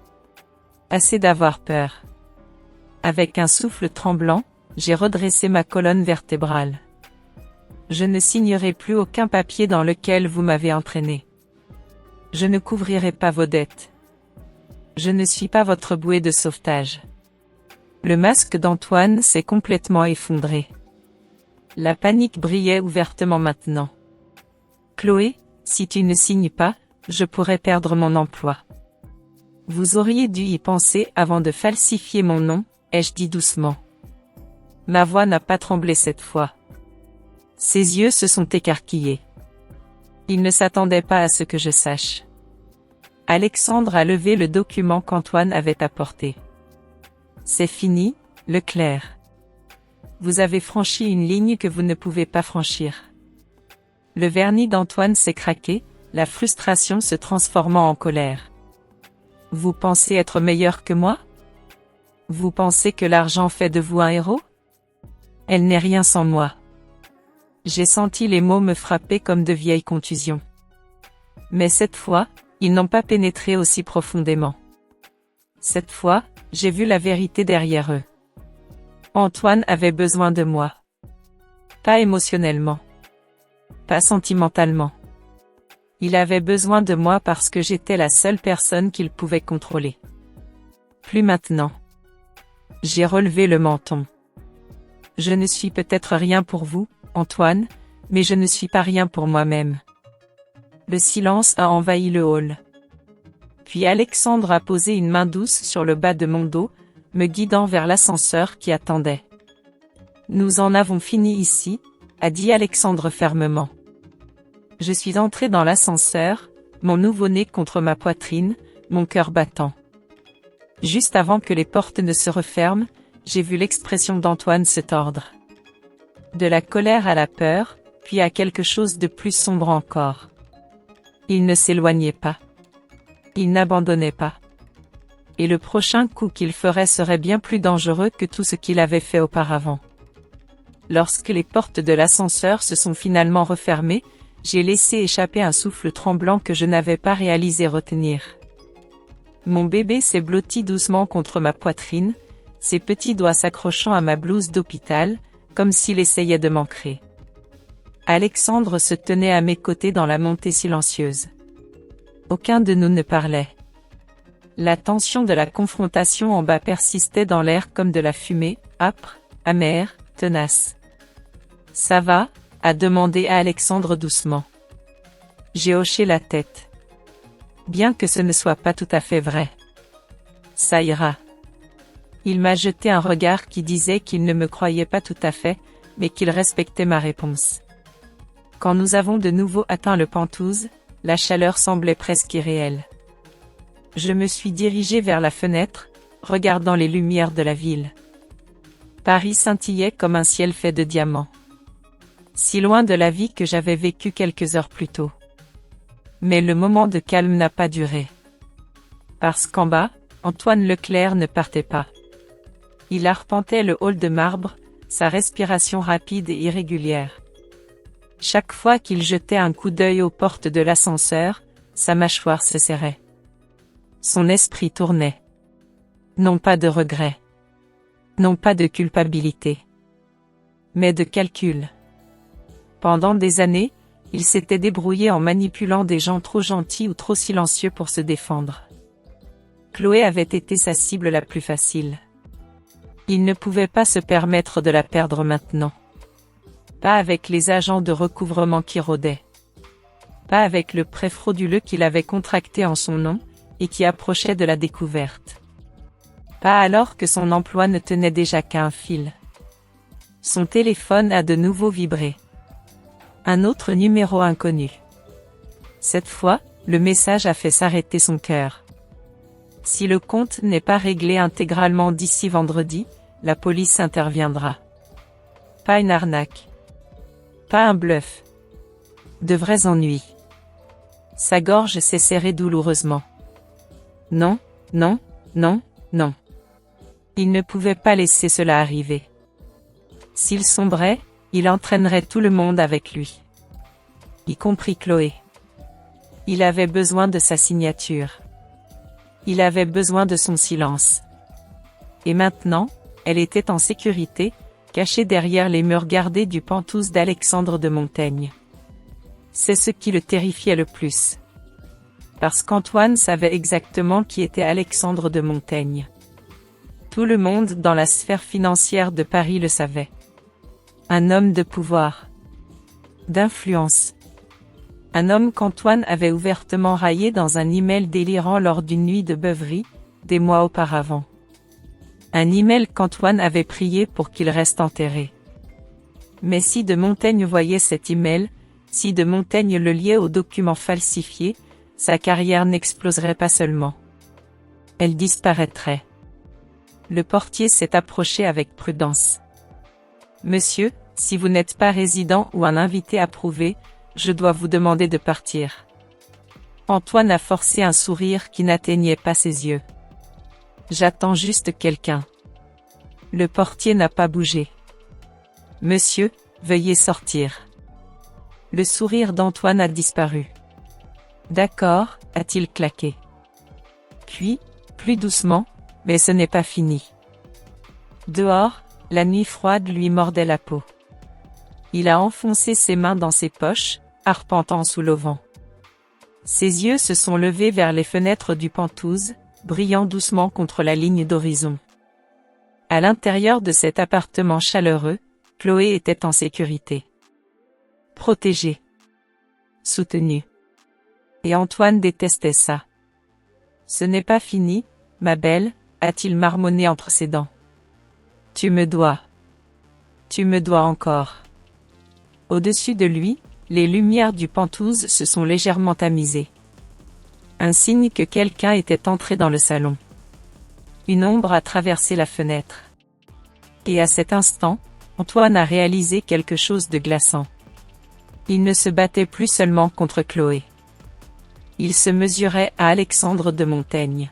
Assez d'avoir peur. Avec un souffle tremblant, j'ai redressé ma colonne vertébrale. Je ne signerai plus aucun papier dans lequel vous m'avez entraîné. Je ne couvrirai pas vos dettes. Je ne suis pas votre bouée de sauvetage. Le masque d'Antoine s'est complètement effondré. La panique brillait ouvertement maintenant. Chloé, si tu ne signes pas, je pourrais perdre mon emploi. Vous auriez dû y penser avant de falsifier mon nom, ai-je dit doucement. Ma voix n'a pas tremblé cette fois. Ses yeux se sont écarquillés. Il ne s'attendait pas à ce que je sache. Alexandre a levé le document qu'Antoine avait apporté. C'est fini, Leclerc. Vous avez franchi une ligne que vous ne pouvez pas franchir. Le vernis d'Antoine s'est craqué, la frustration se transformant en colère. Vous pensez être meilleur que moi? Vous pensez que l'argent fait de vous un héros? Elle n'est rien sans moi. J'ai senti les mots me frapper comme de vieilles contusions. Mais cette fois, ils n'ont pas pénétré aussi profondément. Cette fois, j'ai vu la vérité derrière eux. Antoine avait besoin de moi. Pas émotionnellement. Pas sentimentalement. Il avait besoin de moi parce que j'étais la seule personne qu'il pouvait contrôler. Plus maintenant. J'ai relevé le menton. Je ne suis peut-être rien pour vous, Antoine, mais je ne suis pas rien pour moi-même. Le silence a envahi le hall. Puis Alexandre a posé une main douce sur le bas de mon dos, me guidant vers l'ascenseur qui attendait. Nous en avons fini ici, a dit Alexandre fermement. Je suis entré dans l'ascenseur, mon nouveau-né contre ma poitrine, mon cœur battant. Juste avant que les portes ne se referment, j'ai vu l'expression d'Antoine se tordre. De la colère à la peur, puis à quelque chose de plus sombre encore. Il ne s'éloignait pas. Il n'abandonnait pas. Et le prochain coup qu'il ferait serait bien plus dangereux que tout ce qu'il avait fait auparavant. Lorsque les portes de l'ascenseur se sont finalement refermées, j'ai laissé échapper un souffle tremblant que je n'avais pas réalisé retenir. Mon bébé s'est blotti doucement contre ma poitrine, ses petits doigts s'accrochant à ma blouse d'hôpital, comme s'il essayait de m'ancrer. Alexandre se tenait à mes côtés dans la montée silencieuse. Aucun de nous ne parlait. La tension de la confrontation en bas persistait dans l'air comme de la fumée, âpre, amère, tenace. « Ça va ?» a demandé Alexandre doucement. J'ai hoché la tête. Bien que ce ne soit pas tout à fait vrai. Ça ira. Il m'a jeté un regard qui disait qu'il ne me croyait pas tout à fait, mais qu'il respectait ma réponse. Quand nous avons de nouveau atteint le Penthouse, la chaleur semblait presque irréelle. Je me suis dirigé vers la fenêtre, regardant les lumières de la ville. Paris scintillait comme un ciel fait de diamants. Si loin de la vie que j'avais vécue quelques heures plus tôt. Mais le moment de calme n'a pas duré. Parce qu'en bas, Antoine Leclerc ne partait pas. Il arpentait le hall de marbre, sa respiration rapide et irrégulière. Chaque fois qu'il jetait un coup d'œil aux portes de l'ascenseur, sa mâchoire se serrait. Son esprit tournait. Non pas de regret. Non pas de culpabilité. Mais de calcul. Pendant des années, il s'était débrouillé en manipulant des gens trop gentils ou trop silencieux pour se défendre. Chloé avait été sa cible la plus facile. Il ne pouvait pas se permettre de la perdre maintenant. Pas avec les agents de recouvrement qui rôdaient. Pas avec le prêt frauduleux qu'il avait contracté en son nom, et qui approchait de la découverte. Pas alors que son emploi ne tenait déjà qu'à un fil. Son téléphone a de nouveau vibré. Un autre numéro inconnu. Cette fois, le message a fait s'arrêter son cœur. Si le compte n'est pas réglé intégralement d'ici vendredi, la police interviendra. Pas une arnaque. Pas un bluff. De vrais ennuis. Sa gorge s'est serrée douloureusement. Non, non, non, non. Il ne pouvait pas laisser cela arriver. S'il sombrait, il entraînerait tout le monde avec lui. Y compris Chloé. Il avait besoin de sa signature. Il avait besoin de son silence. Et maintenant, elle était en sécurité, cachée derrière les murs gardés du Penthouse d'Alexandre de Montaigne. C'est ce qui le terrifiait le plus. Parce qu'Antoine savait exactement qui était Alexandre de Montaigne. Tout le monde dans la sphère financière de Paris le savait. Un homme de pouvoir. D'influence. Un homme qu'Antoine avait ouvertement raillé dans un email délirant lors d'une nuit de beuverie, des mois auparavant. Un email qu'Antoine avait prié pour qu'il reste enterré. Mais si de Montaigne voyait cet email, si de Montaigne le liait aux documents falsifiés, sa carrière n'exploserait pas seulement. Elle disparaîtrait. Le portier s'est approché avec prudence. Monsieur, si vous n'êtes pas résident ou un invité approuvé, je dois vous demander de partir. Antoine a forcé un sourire qui n'atteignait pas ses yeux. J'attends juste quelqu'un. Le portier n'a pas bougé. Monsieur, veuillez sortir. Le sourire d'Antoine a disparu. D'accord, a-t-il claqué. Puis, plus doucement, mais ce n'est pas fini. Dehors, la nuit froide lui mordait la peau. Il a enfoncé ses mains dans ses poches, arpentant sous l'auvent. Ses yeux se sont levés vers les fenêtres du Penthouse, brillant doucement contre la ligne d'horizon. À l'intérieur de cet appartement chaleureux, Chloé était en sécurité. Protégée. Soutenue. Et Antoine détestait ça. Ce n'est pas fini, ma belle, a-t-il marmonné entre ses dents. Tu me dois. Tu me dois encore. Au-dessus de lui, les lumières du Penthouse se sont légèrement tamisées. Un signe que quelqu'un était entré dans le salon. Une ombre a traversé la fenêtre. Et à cet instant, Antoine a réalisé quelque chose de glaçant. Il ne se battait plus seulement contre Chloé. Il se mesurait à Alexandre de Montaigne.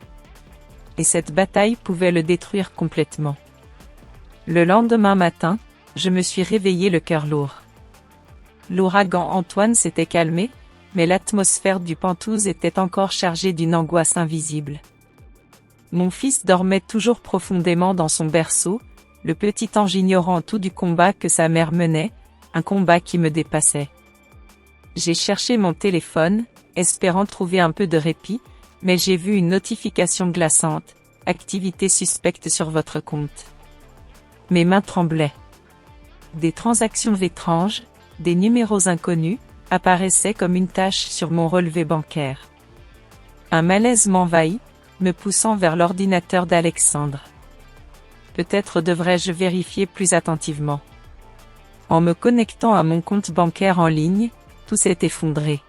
et cette bataille pouvait le détruire complètement. Le lendemain matin, je me suis réveillé le cœur lourd. L'ouragan Antoine s'était calmé, mais l'atmosphère du Penthouse était encore chargée d'une angoisse invisible. Mon fils dormait toujours profondément dans son berceau, le petit ange ignorant tout du combat que sa mère menait, un combat qui me dépassait. J'ai cherché mon téléphone, espérant trouver un peu de répit, mais j'ai vu une notification glaçante, activité suspecte sur votre compte. Mes mains tremblaient. Des transactions étranges, des numéros inconnus, apparaissaient comme une tache sur mon relevé bancaire. Un malaise m'envahit, me poussant vers l'ordinateur d'Alexandre. Peut-être devrais-je vérifier plus attentivement. En me connectant à mon compte bancaire en ligne, tout s'est effondré.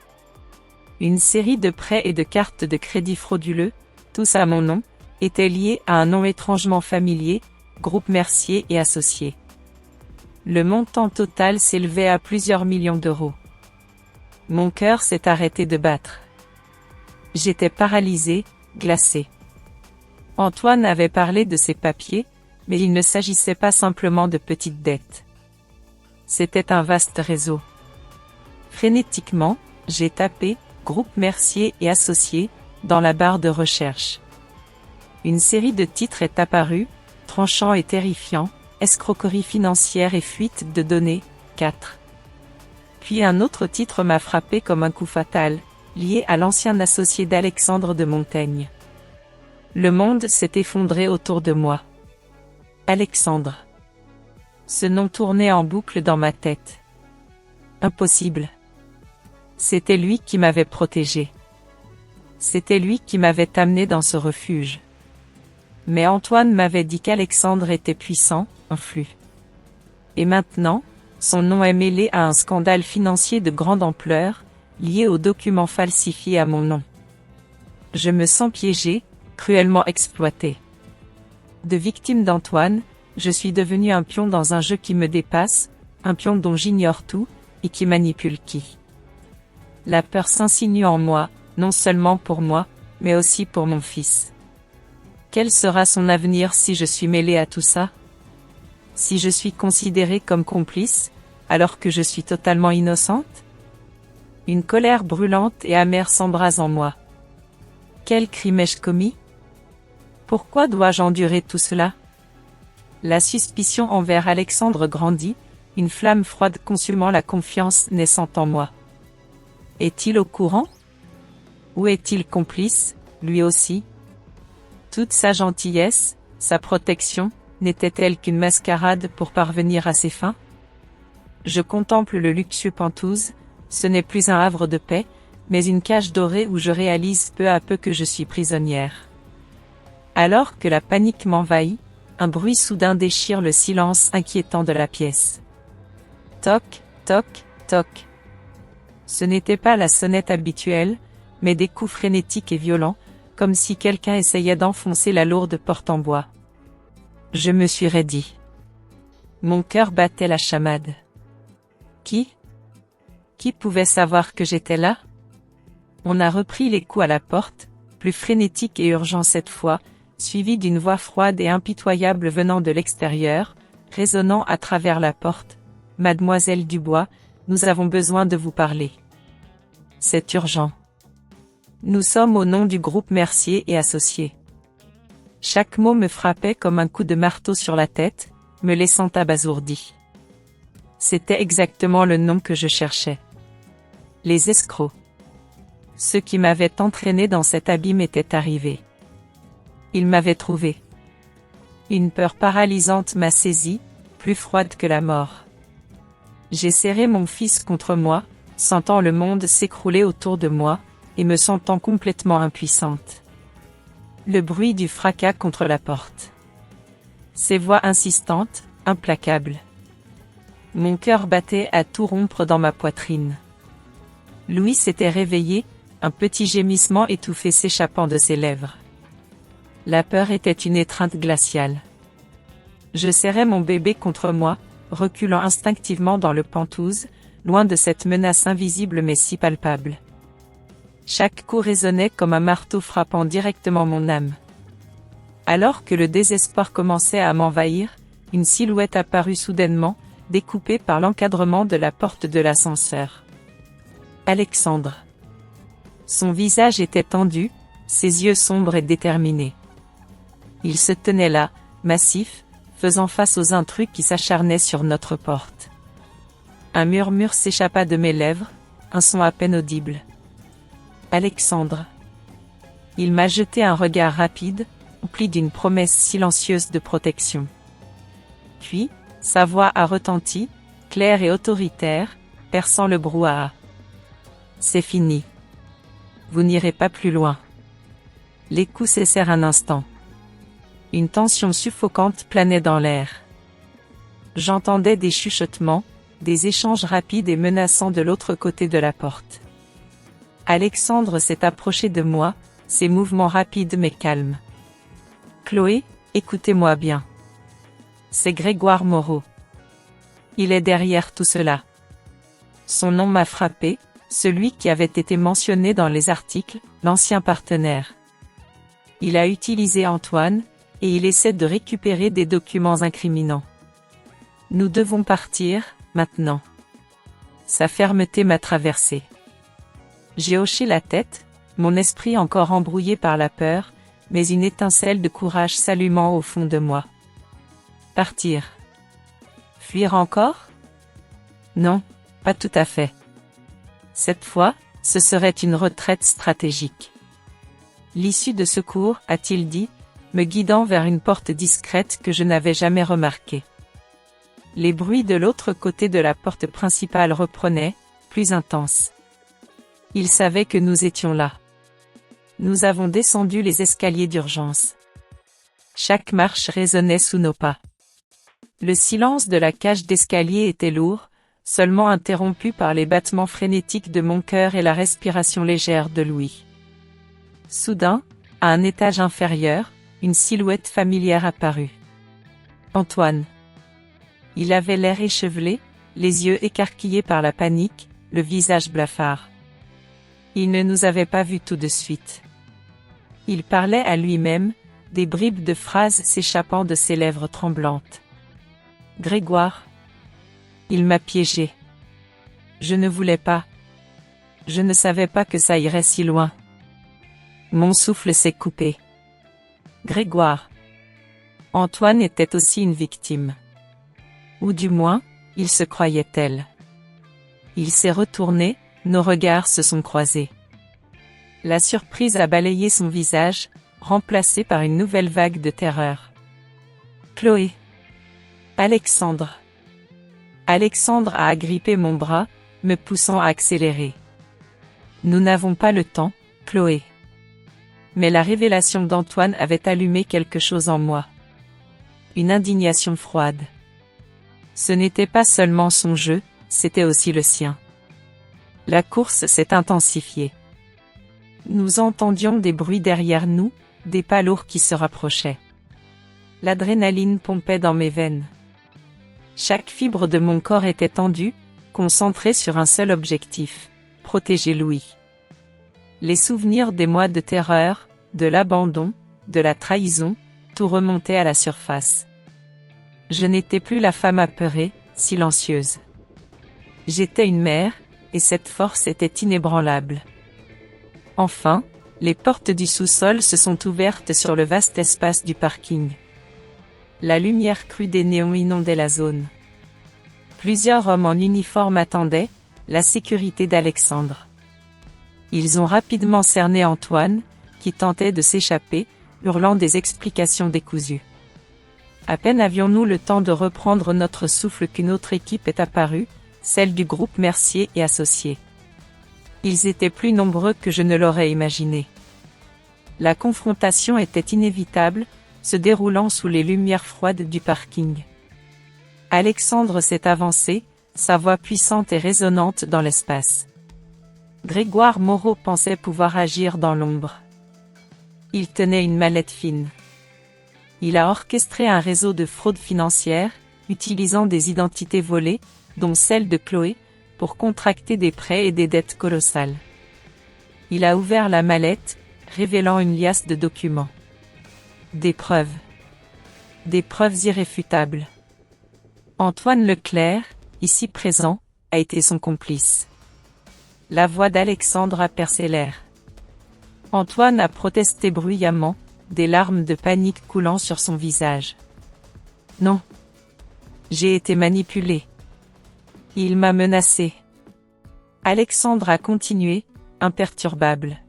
Une série de prêts et de cartes de crédit frauduleux, tous à mon nom, étaient liés à un nom étrangement familier, Groupe Mercier et Associés. Le montant total s'élevait à plusieurs millions d'euros. Mon cœur s'est arrêté de battre. J'étais paralysé, glacé. Antoine avait parlé de ses papiers, mais il ne s'agissait pas simplement de petites dettes. C'était un vaste réseau. Frénétiquement, j'ai tapé « Groupe Mercier et Associés » dans la barre de recherche. Une série de titres est apparue, tranchant et terrifiant, escroquerie financière et fuite de données, 4. Puis un autre titre m'a frappé comme un coup fatal, lié à l'ancien associé d'Alexandre de Montaigne. Le monde s'est effondré autour de moi. Alexandre. Ce nom tournait en boucle dans ma tête. Impossible. C'était lui qui m'avait protégé. C'était lui qui m'avait amené dans ce refuge. Mais Antoine m'avait dit qu'Alexandre était puissant, influent. Et maintenant, son nom est mêlé à un scandale financier de grande ampleur, lié aux documents falsifiés à mon nom. Je me sens piégé, cruellement exploité. De victime d'Antoine, je suis devenu un pion dans un jeu qui me dépasse, un pion dont j'ignore tout, et qui manipule qui. La peur s'insinue en moi, non seulement pour moi, mais aussi pour mon fils. Quel sera son avenir si je suis mêlé à tout ça? Si je suis considérée comme complice, alors que je suis totalement innocente? Une colère brûlante et amère s'embrase en moi. Quel crime ai-je commis? Pourquoi dois-je endurer tout cela? La suspicion envers Alexandre grandit, une flamme froide consumant la confiance naissant en moi. Est-il au courant? Ou est-il complice, lui aussi? Toute sa gentillesse, sa protection, n'était-elle qu'une mascarade pour parvenir à ses fins? Je contemple le luxueux Penthouse, ce n'est plus un havre de paix, mais une cage dorée où je réalise peu à peu que je suis prisonnière. Alors que la panique m'envahit, un bruit soudain déchire le silence inquiétant de la pièce. Toc, toc, toc. Ce n'était pas la sonnette habituelle, mais des coups frénétiques et violents, comme si quelqu'un essayait d'enfoncer la lourde porte en bois. Je me suis raidi. Mon cœur battait la chamade. Qui pouvait savoir que j'étais là? On a repris les coups à la porte, plus frénétique et urgent cette fois, suivi d'une voix froide et impitoyable venant de l'extérieur, résonnant à travers la porte. « Mademoiselle Dubois, nous avons besoin de vous parler. C'est urgent. Nous sommes au nom du groupe Mercier et Associés. » Chaque mot me frappait comme un coup de marteau sur la tête, me laissant abasourdi. C'était exactement le nom que je cherchais. Les escrocs. Ceux qui m'avaient entraîné dans cet abîme étaient arrivés. Ils m'avaient trouvé. Une peur paralysante m'a saisi, plus froide que la mort. J'ai serré mon fils contre moi, sentant le monde s'écrouler autour de moi, et me sentant complètement impuissante. Le bruit du fracas contre la porte. Ces voix insistantes, implacables. Mon cœur battait à tout rompre dans ma poitrine. Louis s'était réveillé, un petit gémissement étouffé s'échappant de ses lèvres. La peur était une étreinte glaciale. Je serrais mon bébé contre moi, reculant instinctivement dans le Penthouse, loin de cette menace invisible mais si palpable. Chaque coup résonnait comme un marteau frappant directement mon âme. Alors que le désespoir commençait à m'envahir, une silhouette apparut soudainement, découpée par l'encadrement de la porte de l'ascenseur. Alexandre. Son visage était tendu, ses yeux sombres et déterminés. Il se tenait là, massif, faisant face aux intrus qui s'acharnaient sur notre porte. Un murmure s'échappa de mes lèvres, un son à peine audible. Alexandre. Il m'a jeté un regard rapide, empli d'une promesse silencieuse de protection. Puis, sa voix a retenti, claire et autoritaire, perçant le brouhaha. C'est fini. Vous n'irez pas plus loin. Les coups cessèrent un instant. Une tension suffocante planait dans l'air. J'entendais des chuchotements, des échanges rapides et menaçants de l'autre côté de la porte. Alexandre s'est approché de moi, ses mouvements rapides mais calmes. Chloé, écoutez-moi bien. C'est Grégoire Moreau. Il est derrière tout cela. Son nom m'a frappé, celui qui avait été mentionné dans les articles, l'ancien partenaire. Il a utilisé Antoine, et il essaie de récupérer des documents incriminants. Nous devons partir, maintenant. Sa fermeté m'a traversé. J'ai hoché la tête, mon esprit encore embrouillé par la peur, mais une étincelle de courage s'allumant au fond de moi. Partir. Fuir encore? Non, pas tout à fait. Cette fois, ce serait une retraite stratégique. L'issue de secours, a-t-il dit, me guidant vers une porte discrète que je n'avais jamais remarquée. Les bruits de l'autre côté de la porte principale reprenaient, plus intenses. Il savait que nous étions là. Nous avons descendu les escaliers d'urgence. Chaque marche résonnait sous nos pas. Le silence de la cage d'escalier était lourd, seulement interrompu par les battements frénétiques de mon cœur et la respiration légère de Louis. Soudain, à un étage inférieur, une silhouette familière apparut. Antoine. Il avait l'air échevelé, les yeux écarquillés par la panique, le visage blafard. Il ne nous avait pas vus tout de suite. Il parlait à lui-même, des bribes de phrases s'échappant de ses lèvres tremblantes. Grégoire. Il m'a piégé. Je ne voulais pas. Je ne savais pas que ça irait si loin. Mon souffle s'est coupé. Grégoire. Antoine était aussi une victime. Ou du moins, il se croyait tel. Il s'est retourné, nos regards se sont croisés. La surprise a balayé son visage, remplacé par une nouvelle vague de terreur. Chloé. Alexandre. Alexandre a agrippé mon bras, me poussant à accélérer. Nous n'avons pas le temps, Chloé. Mais la révélation d'Antoine avait allumé quelque chose en moi. Une indignation froide. Ce n'était pas seulement son jeu, c'était aussi le sien. La course s'est intensifiée. Nous entendions des bruits derrière nous, des pas lourds qui se rapprochaient. L'adrénaline pompait dans mes veines. Chaque fibre de mon corps était tendue, concentrée sur un seul objectif, protéger Louis. Les souvenirs des mois de terreur, de l'abandon, de la trahison, tout remontait à la surface. Je n'étais plus la femme apeurée, silencieuse. J'étais une mère, et cette force était inébranlable. Enfin, les portes du sous-sol se sont ouvertes sur le vaste espace du parking. La lumière crue des néons inondait la zone. Plusieurs hommes en uniforme attendaient, la sécurité d'Alexandre. Ils ont rapidement cerné Antoine, qui tentait de s'échapper, hurlant des explications décousues. À peine avions-nous le temps de reprendre notre souffle qu'une autre équipe est apparue, celle du groupe Mercier et Associés. Ils étaient plus nombreux que je ne l'aurais imaginé. La confrontation était inévitable, se déroulant sous les lumières froides du parking. Alexandre s'est avancé, sa voix puissante et résonnante dans l'espace. Grégoire Moreau pensait pouvoir agir dans l'ombre. Il tenait une mallette fine. Il a orchestré un réseau de fraude financière, utilisant des identités volées, dont celle de Chloé, pour contracter des prêts et des dettes colossales. Il a ouvert la mallette, révélant une liasse de documents. Des preuves. Des preuves irréfutables. Antoine Leclerc, ici présent, a été son complice. La voix d'Alexandre a percé l'air. Antoine a protesté bruyamment, des larmes de panique coulant sur son visage. Non. J'ai été manipulé. Il m'a menacé. Alexandre a continué, imperturbable.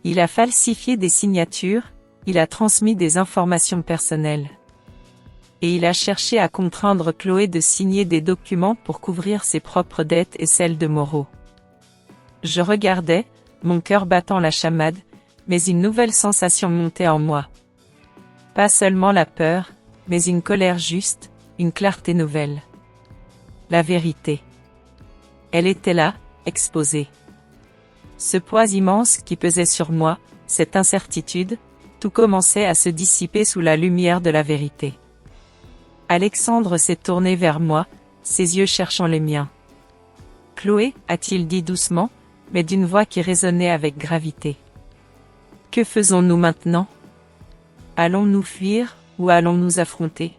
Il a falsifié des signatures, il a transmis des informations personnelles. Et il a cherché à contraindre Chloé de signer des documents pour couvrir ses propres dettes et celles de Moreau. Je regardais, mon cœur battant la chamade, mais une nouvelle sensation montait en moi. Pas seulement la peur, mais une colère juste, une clarté nouvelle. La vérité. Elle était là, exposée. Ce poids immense qui pesait sur moi, cette incertitude, tout commençait à se dissiper sous la lumière de la vérité. Alexandre s'est tourné vers moi, ses yeux cherchant les miens. « Chloé » a-t-il dit doucement, mais d'une voix qui résonnait avec gravité. « Que faisons-nous maintenant ? Allons-nous fuir, ou allons-nous affronter ?»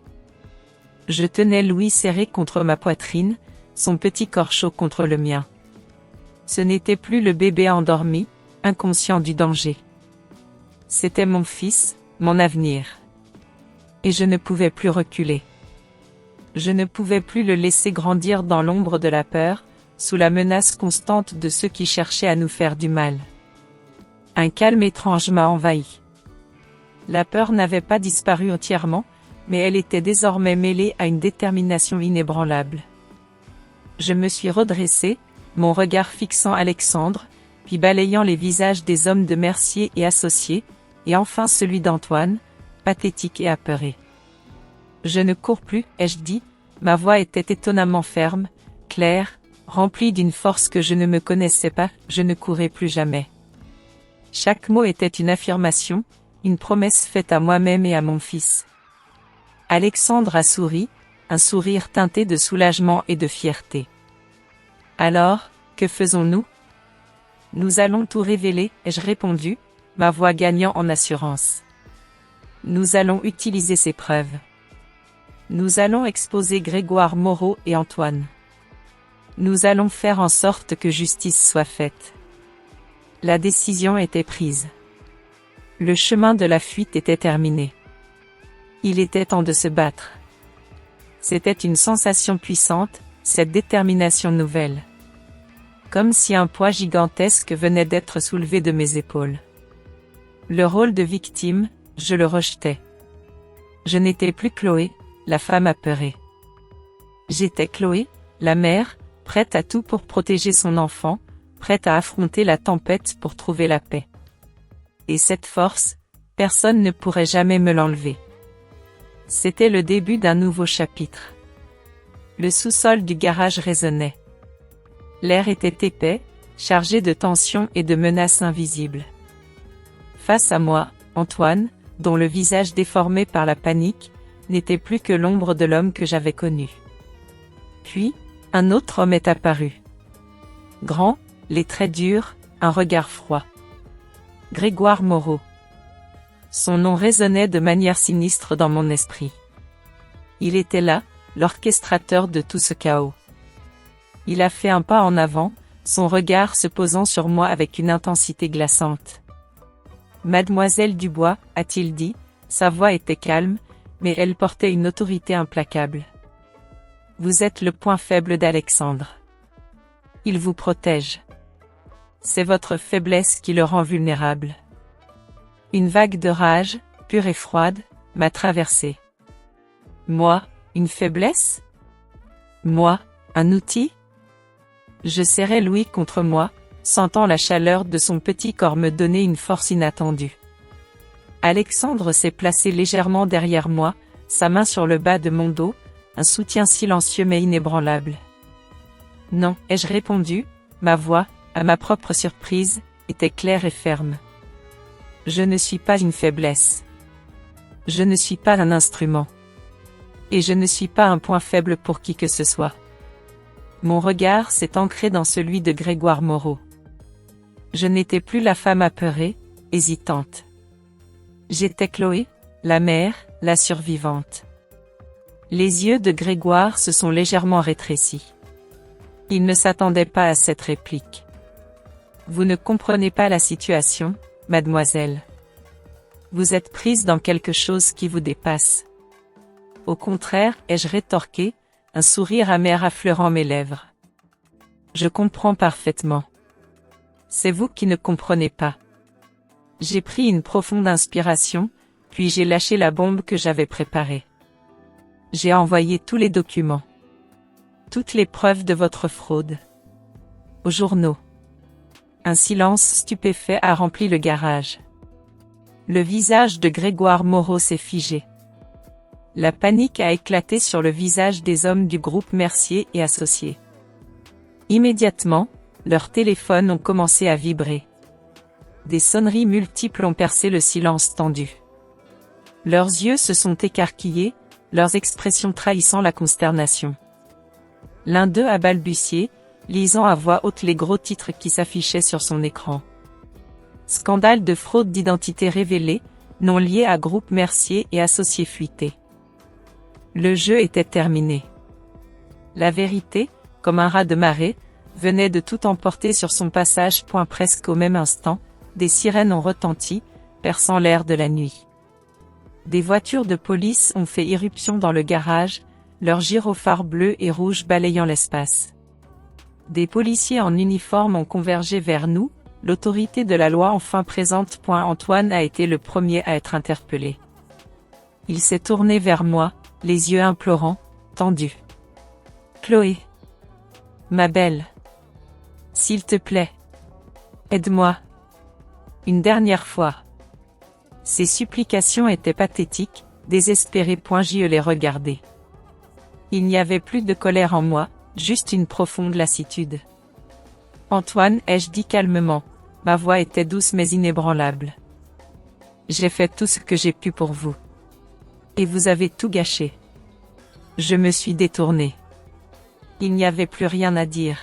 Je tenais Louis serré contre ma poitrine, son petit corps chaud contre le mien. Ce n'était plus le bébé endormi, inconscient du danger. C'était mon fils, mon avenir. Et je ne pouvais plus reculer. Je ne pouvais plus le laisser grandir dans l'ombre de la peur, sous la menace constante de ceux qui cherchaient à nous faire du mal. Un calme étrange m'a envahi. La peur n'avait pas disparu entièrement, mais elle était désormais mêlée à une détermination inébranlable. Je me suis redressé, mon regard fixant Alexandre, puis balayant les visages des hommes de Mercier et associés, et enfin celui d'Antoine, pathétique et apeuré. « Je ne cours plus, ai-je dit, ma voix était étonnamment ferme, claire, remplie d'une force que je ne me connaissais pas, je ne courais plus jamais. Chaque mot était une affirmation, une promesse faite à moi-même et à mon fils. » Alexandre a souri, un sourire teinté de soulagement et de fierté. « Alors, que faisons-nous ? » « Nous allons tout révéler, ai-je répondu, ma voix gagnant en assurance. « Nous allons utiliser ces preuves. Nous allons exposer Grégoire Moreau et Antoine. Nous allons faire en sorte que justice soit faite. » La décision était prise. Le chemin de la fuite était terminé. Il était temps de se battre. C'était une sensation puissante, cette détermination nouvelle. Comme si un poids gigantesque venait d'être soulevé de mes épaules. Le rôle de victime, je le rejetais. Je n'étais plus Chloé, la femme apeurée. J'étais Chloé, la mère, prête à tout pour protéger son enfant, prête à affronter la tempête pour trouver la paix. Et cette force, personne ne pourrait jamais me l'enlever. C'était le début d'un nouveau chapitre. Le sous-sol du garage résonnait. L'air était épais, chargé de tensions et de menaces invisibles. Face à moi, Antoine, dont le visage déformé par la panique, n'était plus que l'ombre de l'homme que j'avais connu. Puis, un autre homme est apparu. Grand, les traits durs, un regard froid. Grégoire Moreau. Son nom résonnait de manière sinistre dans mon esprit. Il était là, l'orchestrateur de tout ce chaos. Il a fait un pas en avant, son regard se posant sur moi avec une intensité glaçante. « Mademoiselle Dubois » a-t-il dit, sa voix était calme, mais elle portait une autorité implacable. « Vous êtes le point faible d'Alexandre. Il vous protège. C'est votre faiblesse qui le rend vulnérable. » Une vague de rage, pure et froide, m'a traversée. Moi, une faiblesse ? Moi, un outil ? Je serrai Louis contre moi, sentant la chaleur de son petit corps me donner une force inattendue. Alexandre s'est placé légèrement derrière moi, sa main sur le bas de mon dos, un soutien silencieux mais inébranlable. « Non » ai-je répondu, ma voix, à ma propre surprise, était claire et ferme. « Je ne suis pas une faiblesse. Je ne suis pas un instrument. Et je ne suis pas un point faible pour qui que ce soit. » Mon regard s'est ancré dans celui de Grégoire Moreau. Je n'étais plus la femme apeurée, hésitante. J'étais Chloé, la mère, la survivante. Les yeux de Grégoire se sont légèrement rétrécis. Il ne s'attendait pas à cette réplique. Vous ne comprenez pas la situation, mademoiselle. Vous êtes prise dans quelque chose qui vous dépasse. Au contraire, ai-je rétorqué, un sourire amer affleurant mes lèvres. Je comprends parfaitement. C'est vous qui ne comprenez pas. J'ai pris une profonde inspiration, puis j'ai lâché la bombe que j'avais préparée. J'ai envoyé tous les documents. Toutes les preuves de votre fraude. Aux journaux. Un silence stupéfait a rempli le garage. Le visage de Grégoire Moreau s'est figé. La panique a éclaté sur le visage des hommes du groupe Mercier et Associés. Immédiatement, leurs téléphones ont commencé à vibrer. Des sonneries multiples ont percé le silence tendu. Leurs yeux se sont écarquillés, leurs expressions trahissant la consternation. L'un d'eux a balbutié, lisant à voix haute les gros titres qui s'affichaient sur son écran. Scandale de fraude d'identité révélé, non lié à groupe Mercier et Associés fuités. Le jeu était terminé. La vérité, comme un raz de marée, venait de tout emporter sur son passage. Presque au même instant, des sirènes ont retenti, perçant l'air de la nuit. Des voitures de police ont fait irruption dans le garage, leurs gyrophares bleus et rouges balayant l'espace. Des policiers en uniforme ont convergé vers nous, l'autorité de la loi enfin présente. Antoine a été le premier à être interpellé. Il s'est tourné vers moi, les yeux implorants, tendus. Chloé. Ma belle. S'il te plaît. Aide-moi. Une dernière fois. Ses supplications étaient pathétiques, désespérées. Je les regardais. Il n'y avait plus de colère en moi, juste une profonde lassitude. Antoine, ai-je dit calmement, ma voix était douce mais inébranlable. J'ai fait tout ce que j'ai pu pour vous. Et vous avez tout gâché. Je me suis détournée. Il n'y avait plus rien à dire.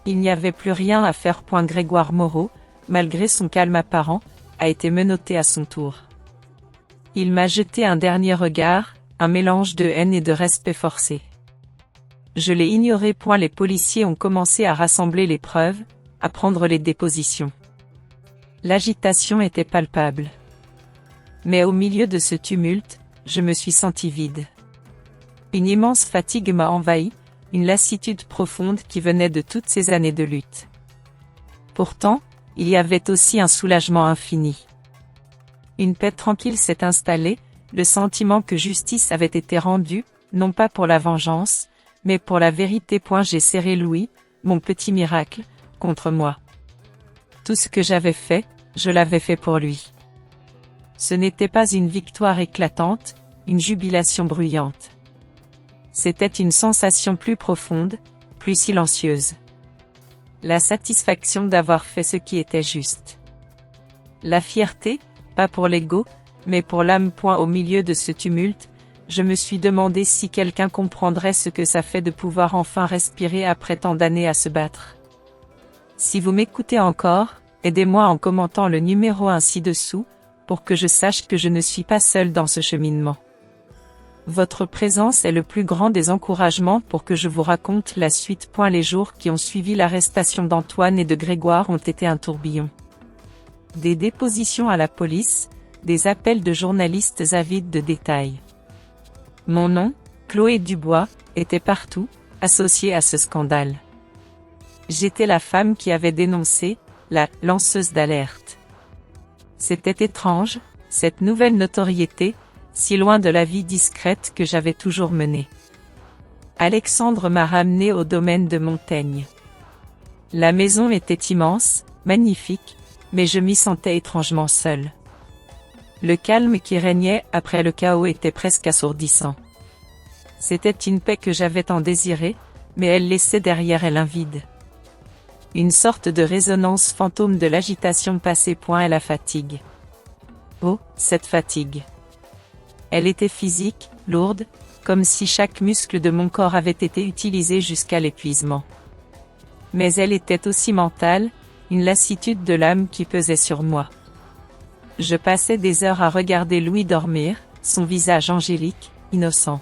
Il n'y avait plus rien à faire. Grégoire Moreau, malgré son calme apparent, a été menotté à son tour. Il m'a jeté un dernier regard, un mélange de haine et de respect forcé. Je l'ai ignoré. Les policiers ont commencé à rassembler les preuves, à prendre les dépositions. L'agitation était palpable. Mais au milieu de ce tumulte, je me suis senti vide. Une immense fatigue m'a envahi, une lassitude profonde qui venait de toutes ces années de lutte. Pourtant, il y avait aussi un soulagement infini. Une paix tranquille s'est installée, le sentiment que justice avait été rendue, non pas pour la vengeance, mais pour la vérité. J'ai serré Louis, mon petit miracle, contre moi. Tout ce que j'avais fait, je l'avais fait pour lui. Ce n'était pas une victoire éclatante, une jubilation bruyante. C'était une sensation plus profonde, plus silencieuse. La satisfaction d'avoir fait ce qui était juste. La fierté, pas pour l'ego, mais pour l'âme. Au milieu de ce tumulte, je me suis demandé si quelqu'un comprendrait ce que ça fait de pouvoir enfin respirer après tant d'années à se battre. Si vous m'écoutez encore, aidez-moi en commentant le numéro ci-dessous, pour que je sache que je ne suis pas seul dans ce cheminement. Votre présence est le plus grand des encouragements pour que je vous raconte la suite. Les jours qui ont suivi l'arrestation d'Antoine et de Grégoire ont été un tourbillon. Des dépositions à la police, des appels de journalistes avides de détails. Mon nom, Chloé Dubois, était partout, associé à ce scandale. J'étais la femme qui avait dénoncé, la lanceuse d'alerte. C'était étrange, cette nouvelle notoriété, si loin de la vie discrète que j'avais toujours menée. Alexandre m'a ramené au domaine de Montaigne. La maison était immense, magnifique, mais je m'y sentais étrangement seule. Le calme qui régnait après le chaos était presque assourdissant. C'était une paix que j'avais tant désirée, mais elle laissait derrière elle un vide. Une sorte de résonance fantôme de l'agitation passée. Et la fatigue. Oh, cette fatigue. Elle était physique, lourde, comme si chaque muscle de mon corps avait été utilisé jusqu'à l'épuisement. Mais elle était aussi mentale, une lassitude de l'âme qui pesait sur moi. Je passais des heures à regarder Louis dormir, son visage angélique, innocent.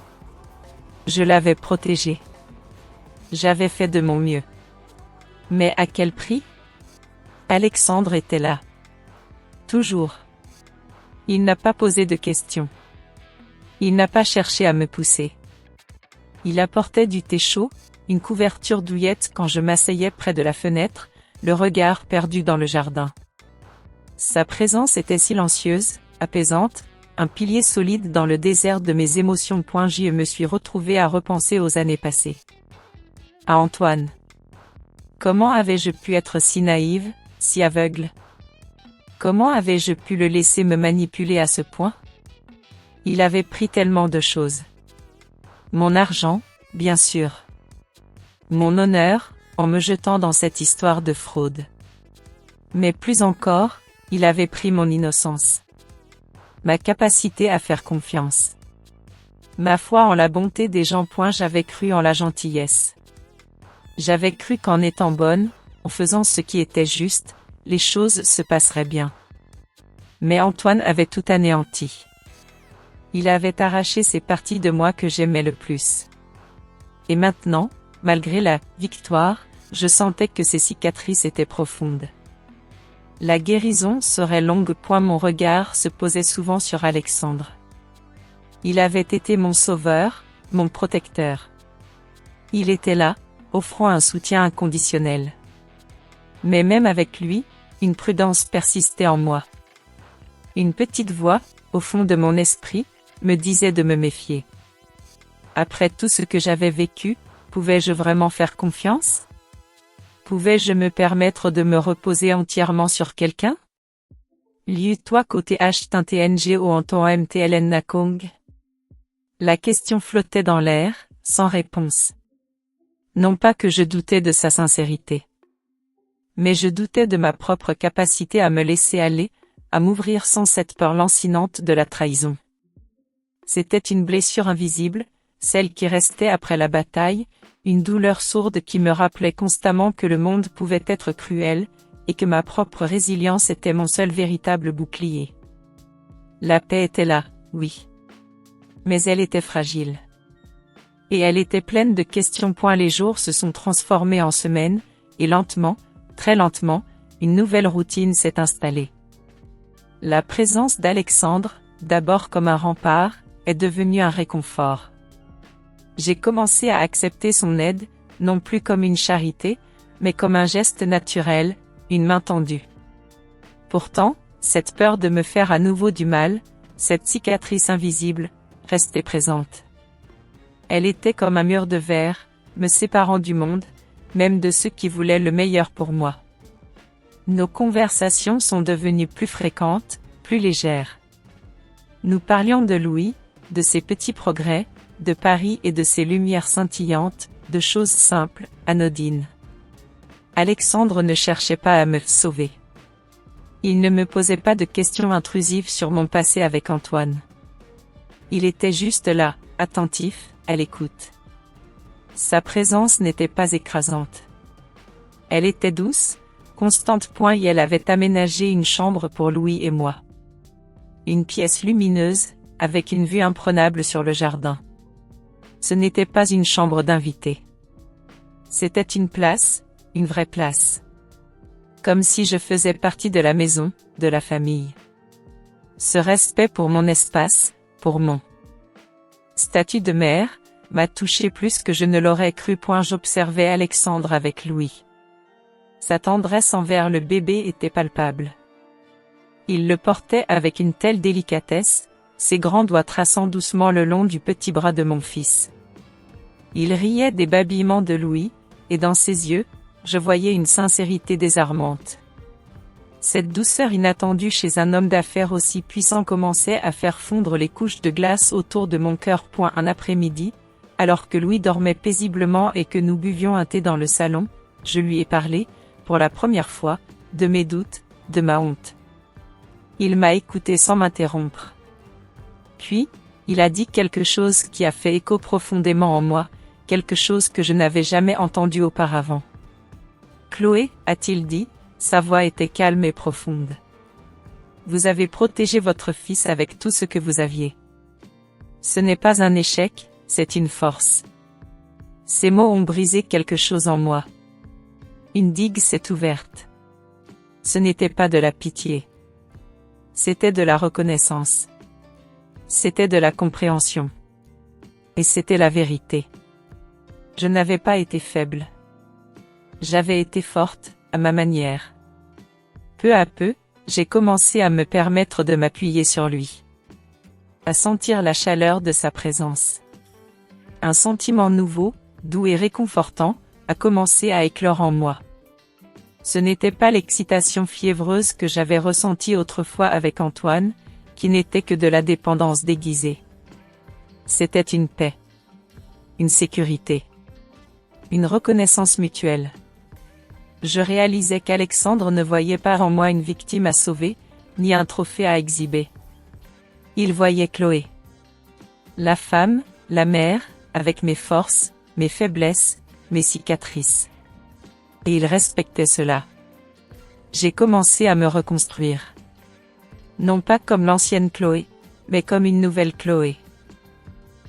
Je l'avais protégé. J'avais fait de mon mieux. Mais à quel prix? Alexandre était là. Toujours. Il n'a pas posé de questions. Il n'a pas cherché à me pousser. Il apportait du thé chaud, une couverture douillette quand je m'asseyais près de la fenêtre, le regard perdu dans le jardin. Sa présence était silencieuse, apaisante, un pilier solide dans le désert de mes émotions. J'y me suis retrouvée à repenser aux années passées. À Antoine. Comment avais-je pu être si naïve, si aveugle? Comment avais-je pu le laisser me manipuler à ce point? Il avait pris tellement de choses. Mon argent, bien sûr. Mon honneur, en me jetant dans cette histoire de fraude. Mais plus encore, il avait pris mon innocence. Ma capacité à faire confiance. Ma foi en la bonté des gens. J'avais cru en la gentillesse. J'avais cru qu'en étant bonne, en faisant ce qui était juste, les choses se passeraient bien. Mais Antoine avait tout anéanti. Il avait arraché ces parties de moi que j'aimais le plus. Et maintenant, malgré la victoire, je sentais que ces cicatrices étaient profondes. La guérison serait longue. Mon regard se posait souvent sur Alexandre. Il avait été mon sauveur, mon protecteur. Il était là, offrant un soutien inconditionnel. Mais même avec lui, une prudence persistait en moi. Une petite voix, au fond de mon esprit, me disait de me méfier. Après tout ce que j'avais vécu, pouvais-je vraiment faire confiance? Pouvais-je me permettre de me reposer entièrement sur quelqu'un? Liu-toi côté HTNGO en ton MTLN Nakong? La question flottait dans l'air, sans réponse. Non pas que je doutais de sa sincérité. Mais je doutais de ma propre capacité à me laisser aller, à m'ouvrir sans cette peur lancinante de la trahison. C'était une blessure invisible, celle qui restait après la bataille, une douleur sourde qui me rappelait constamment que le monde pouvait être cruel, et que ma propre résilience était mon seul véritable bouclier. La paix était là, oui. Mais elle était fragile. Et elle était pleine de questions. Les jours se sont transformés en semaines, et lentement, très lentement, une nouvelle routine s'est installée. La présence d'Alexandre, d'abord comme un rempart, est devenue un réconfort. J'ai commencé à accepter son aide, non plus comme une charité, mais comme un geste naturel, une main tendue. Pourtant, cette peur de me faire à nouveau du mal, cette cicatrice invisible, restait présente. Elle était comme un mur de verre, me séparant du monde, même de ceux qui voulaient le meilleur pour moi. Nos conversations sont devenues plus fréquentes, plus légères. Nous parlions de Louis, de ses petits progrès, de Paris et de ses lumières scintillantes, de choses simples, anodines. Alexandre ne cherchait pas à me sauver. Il ne me posait pas de questions intrusives sur mon passé avec Antoine. Il était juste là, attentif, à l'écoute. Sa présence n'était pas écrasante. Elle était douce, constante. Et elle avait aménagé une chambre pour Louis et moi. Une pièce lumineuse, avec une vue imprenable sur le jardin. Ce n'était pas une chambre d'invité. C'était une place, une vraie place. Comme si je faisais partie de la maison, de la famille. Ce respect pour mon espace, pour mon statut de mère, m'a touché plus que je ne l'aurais cru. J'observais Alexandre avec Louis. Sa tendresse envers le bébé était palpable. Il le portait avec une telle délicatesse, ses grands doigts traçant doucement le long du petit bras de mon fils. Il riait des babillements de Louis, et dans ses yeux, je voyais une sincérité désarmante. Cette douceur inattendue chez un homme d'affaires aussi puissant commençait à faire fondre les couches de glace autour de mon cœur. Un après-midi, alors que Louis dormait paisiblement et que nous buvions un thé dans le salon, je lui ai parlé, pour la première fois, de mes doutes, de ma honte. Il m'a écouté sans m'interrompre. Puis, il a dit quelque chose qui a fait écho profondément en moi, quelque chose que je n'avais jamais entendu auparavant. « Chloé, a-t-il dit, sa voix était calme et profonde. vous avez protégé votre fils avec tout ce que vous aviez. Ce n'est pas un échec, c'est une force. Ces mots ont brisé quelque chose en moi. Une digue s'est ouverte. Ce n'était pas de la pitié. C'était de la reconnaissance. C'était de la compréhension. Et c'était la vérité. Je n'avais pas été faible. J'avais été forte, à ma manière. Peu à peu, j'ai commencé à me permettre de m'appuyer sur lui. À sentir la chaleur de sa présence. Un sentiment nouveau, doux et réconfortant, a commencé à éclore en moi. Ce n'était pas l'excitation fiévreuse que j'avais ressentie autrefois avec Antoine, qui n'était que de la dépendance déguisée. C'était une paix. Une sécurité. Une reconnaissance mutuelle. Je réalisais qu'Alexandre ne voyait pas en moi une victime à sauver, ni un trophée à exhiber. Il voyait Chloé. La femme, la mère, avec mes forces, mes faiblesses, mes cicatrices. Et il respectait cela. J'ai commencé à me reconstruire. Non pas comme l'ancienne Chloé, mais comme une nouvelle Chloé.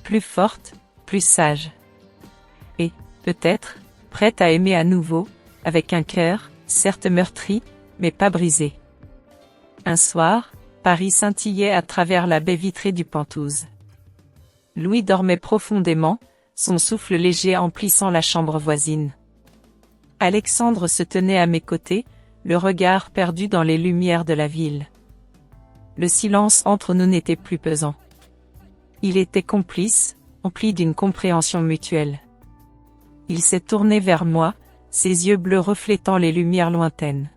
Plus forte, plus sage. Et, peut-être, prête à aimer à nouveau, avec un cœur, certes meurtri, mais pas brisé. Un soir, Paris scintillait à travers la baie vitrée du Penthouse. Louis dormait profondément, son souffle léger emplissant la chambre voisine. Alexandre se tenait à mes côtés, le regard perdu dans les lumières de la ville. Le silence entre nous n'était plus pesant. Il était complice, empli d'une compréhension mutuelle. Il s'est tourné vers moi, ses yeux bleus reflétant les lumières lointaines.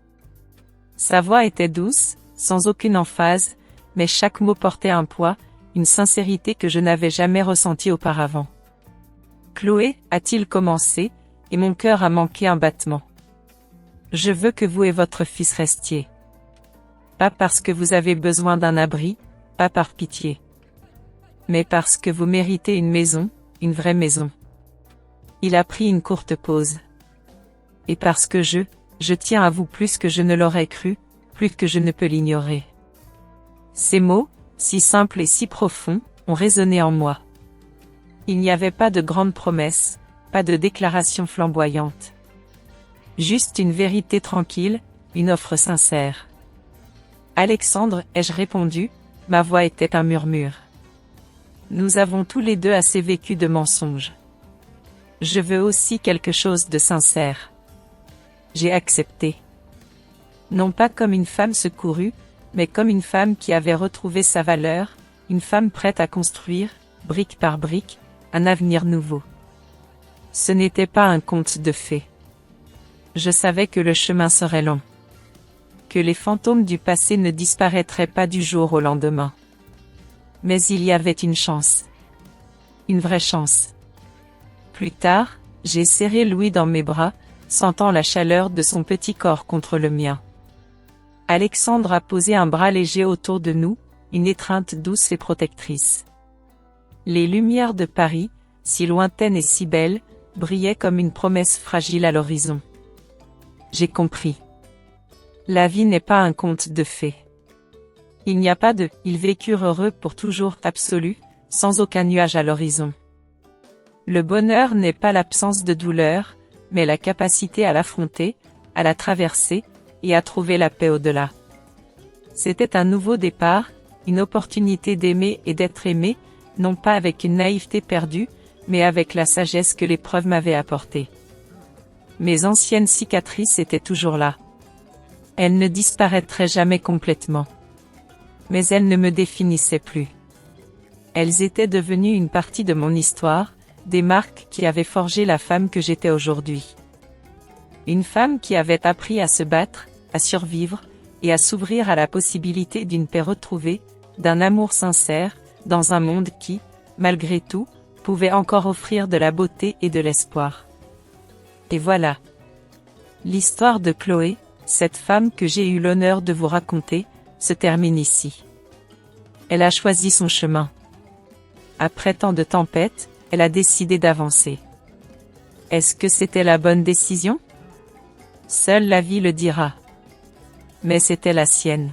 Sa voix était douce, sans aucune emphase, mais chaque mot portait un poids, une sincérité que je n'avais jamais ressentie auparavant. Chloé, a-t-il commencé, et mon cœur a manqué un battement. Je veux que vous et votre fils restiez. Pas parce que vous avez besoin d'un abri, pas par pitié. Mais parce que vous méritez une maison, une vraie maison. Il a pris une courte pause. Et parce que je tiens à vous plus que je ne l'aurais cru, plus que je ne peux l'ignorer. Ces mots, si simples et si profonds, ont résonné en moi. Il n'y avait pas de grandes promesses, pas de déclarations flamboyantes. Juste une vérité tranquille, une offre sincère. Alexandre, ai-je répondu, ma voix était un murmure. Nous avons tous les deux assez vécu de mensonges. Je veux aussi quelque chose de sincère. J'ai accepté. Non pas comme une femme secourue, mais comme une femme qui avait retrouvé sa valeur, une femme prête à construire, brique par brique, un avenir nouveau. Ce n'était pas un conte de fées. Je savais que le chemin serait long. Que les fantômes du passé ne disparaîtraient pas du jour au lendemain. Mais il y avait une chance. Une vraie chance. Plus tard, j'ai serré Louis dans mes bras, sentant la chaleur de son petit corps contre le mien. Alexandre a posé un bras léger autour de nous, une étreinte douce et protectrice. Les lumières de Paris, si lointaines et si belles, brillaient comme une promesse fragile à l'horizon. J'ai compris. La vie n'est pas un conte de fées. Il n'y a pas de « ils vécurent heureux pour toujours » absolu, sans aucun nuage à l'horizon. Le bonheur n'est pas l'absence de douleur, mais la capacité à l'affronter, à la traverser, et à trouver la paix au-delà. C'était un nouveau départ, une opportunité d'aimer et d'être aimé, non pas avec une naïveté perdue, mais avec la sagesse que l'épreuve m'avait apportée. Mes anciennes cicatrices étaient toujours là. Elles ne disparaîtraient jamais complètement. Mais elles ne me définissaient plus. Elles étaient devenues une partie de mon histoire, des marques qui avaient forgé la femme que j'étais aujourd'hui. Une femme qui avait appris à se battre, à survivre, et à s'ouvrir à la possibilité d'une paix retrouvée, d'un amour sincère, dans un monde qui, malgré tout, pouvait encore offrir de la beauté et de l'espoir. Et voilà. L'histoire de Chloé, cette femme que j'ai eu l'honneur de vous raconter, se termine ici. Elle a choisi son chemin. Après tant de tempêtes, elle a décidé d'avancer. Est-ce que c'était la bonne décision? Seule la vie le dira. Mais c'était la sienne.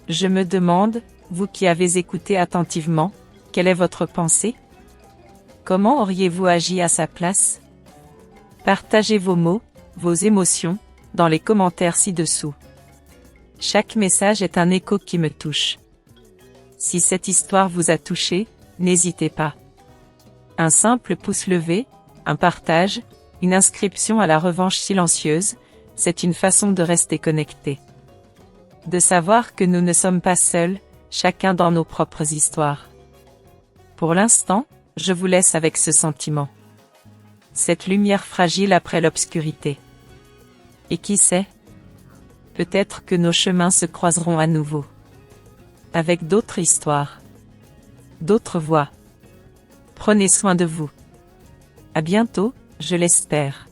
Je me demande, vous qui avez écouté attentivement, quelle est votre pensée? Comment auriez-vous agi à sa place? Partagez vos mots, vos émotions, dans les commentaires ci-dessous. Chaque message est un écho qui me touche. Si cette histoire vous a touché, n'hésitez pas. Un simple pouce levé, un partage, une inscription à la revanche silencieuse, c'est une façon de rester connecté. De savoir que nous ne sommes pas seuls, chacun dans nos propres histoires. Pour l'instant, je vous laisse avec ce sentiment. Cette lumière fragile après l'obscurité. Et qui sait? Peut-être que nos chemins se croiseront à nouveau. Avec d'autres histoires. D'autres voix. Prenez soin de vous. À bientôt, je l'espère.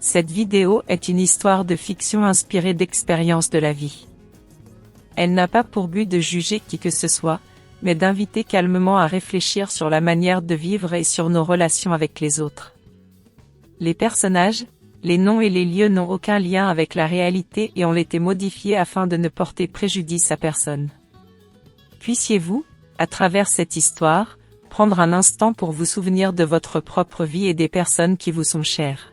Cette vidéo est une histoire de fiction inspirée d'expériences de la vie. Elle n'a pas pour but de juger qui que ce soit, mais d'inviter calmement à réfléchir sur la manière de vivre et sur nos relations avec les autres. Les personnages, les noms et les lieux n'ont aucun lien avec la réalité et ont été modifiés afin de ne porter préjudice à personne. Puissiez-vous, à travers cette histoire, prendre un instant pour vous souvenir de votre propre vie et des personnes qui vous sont chères.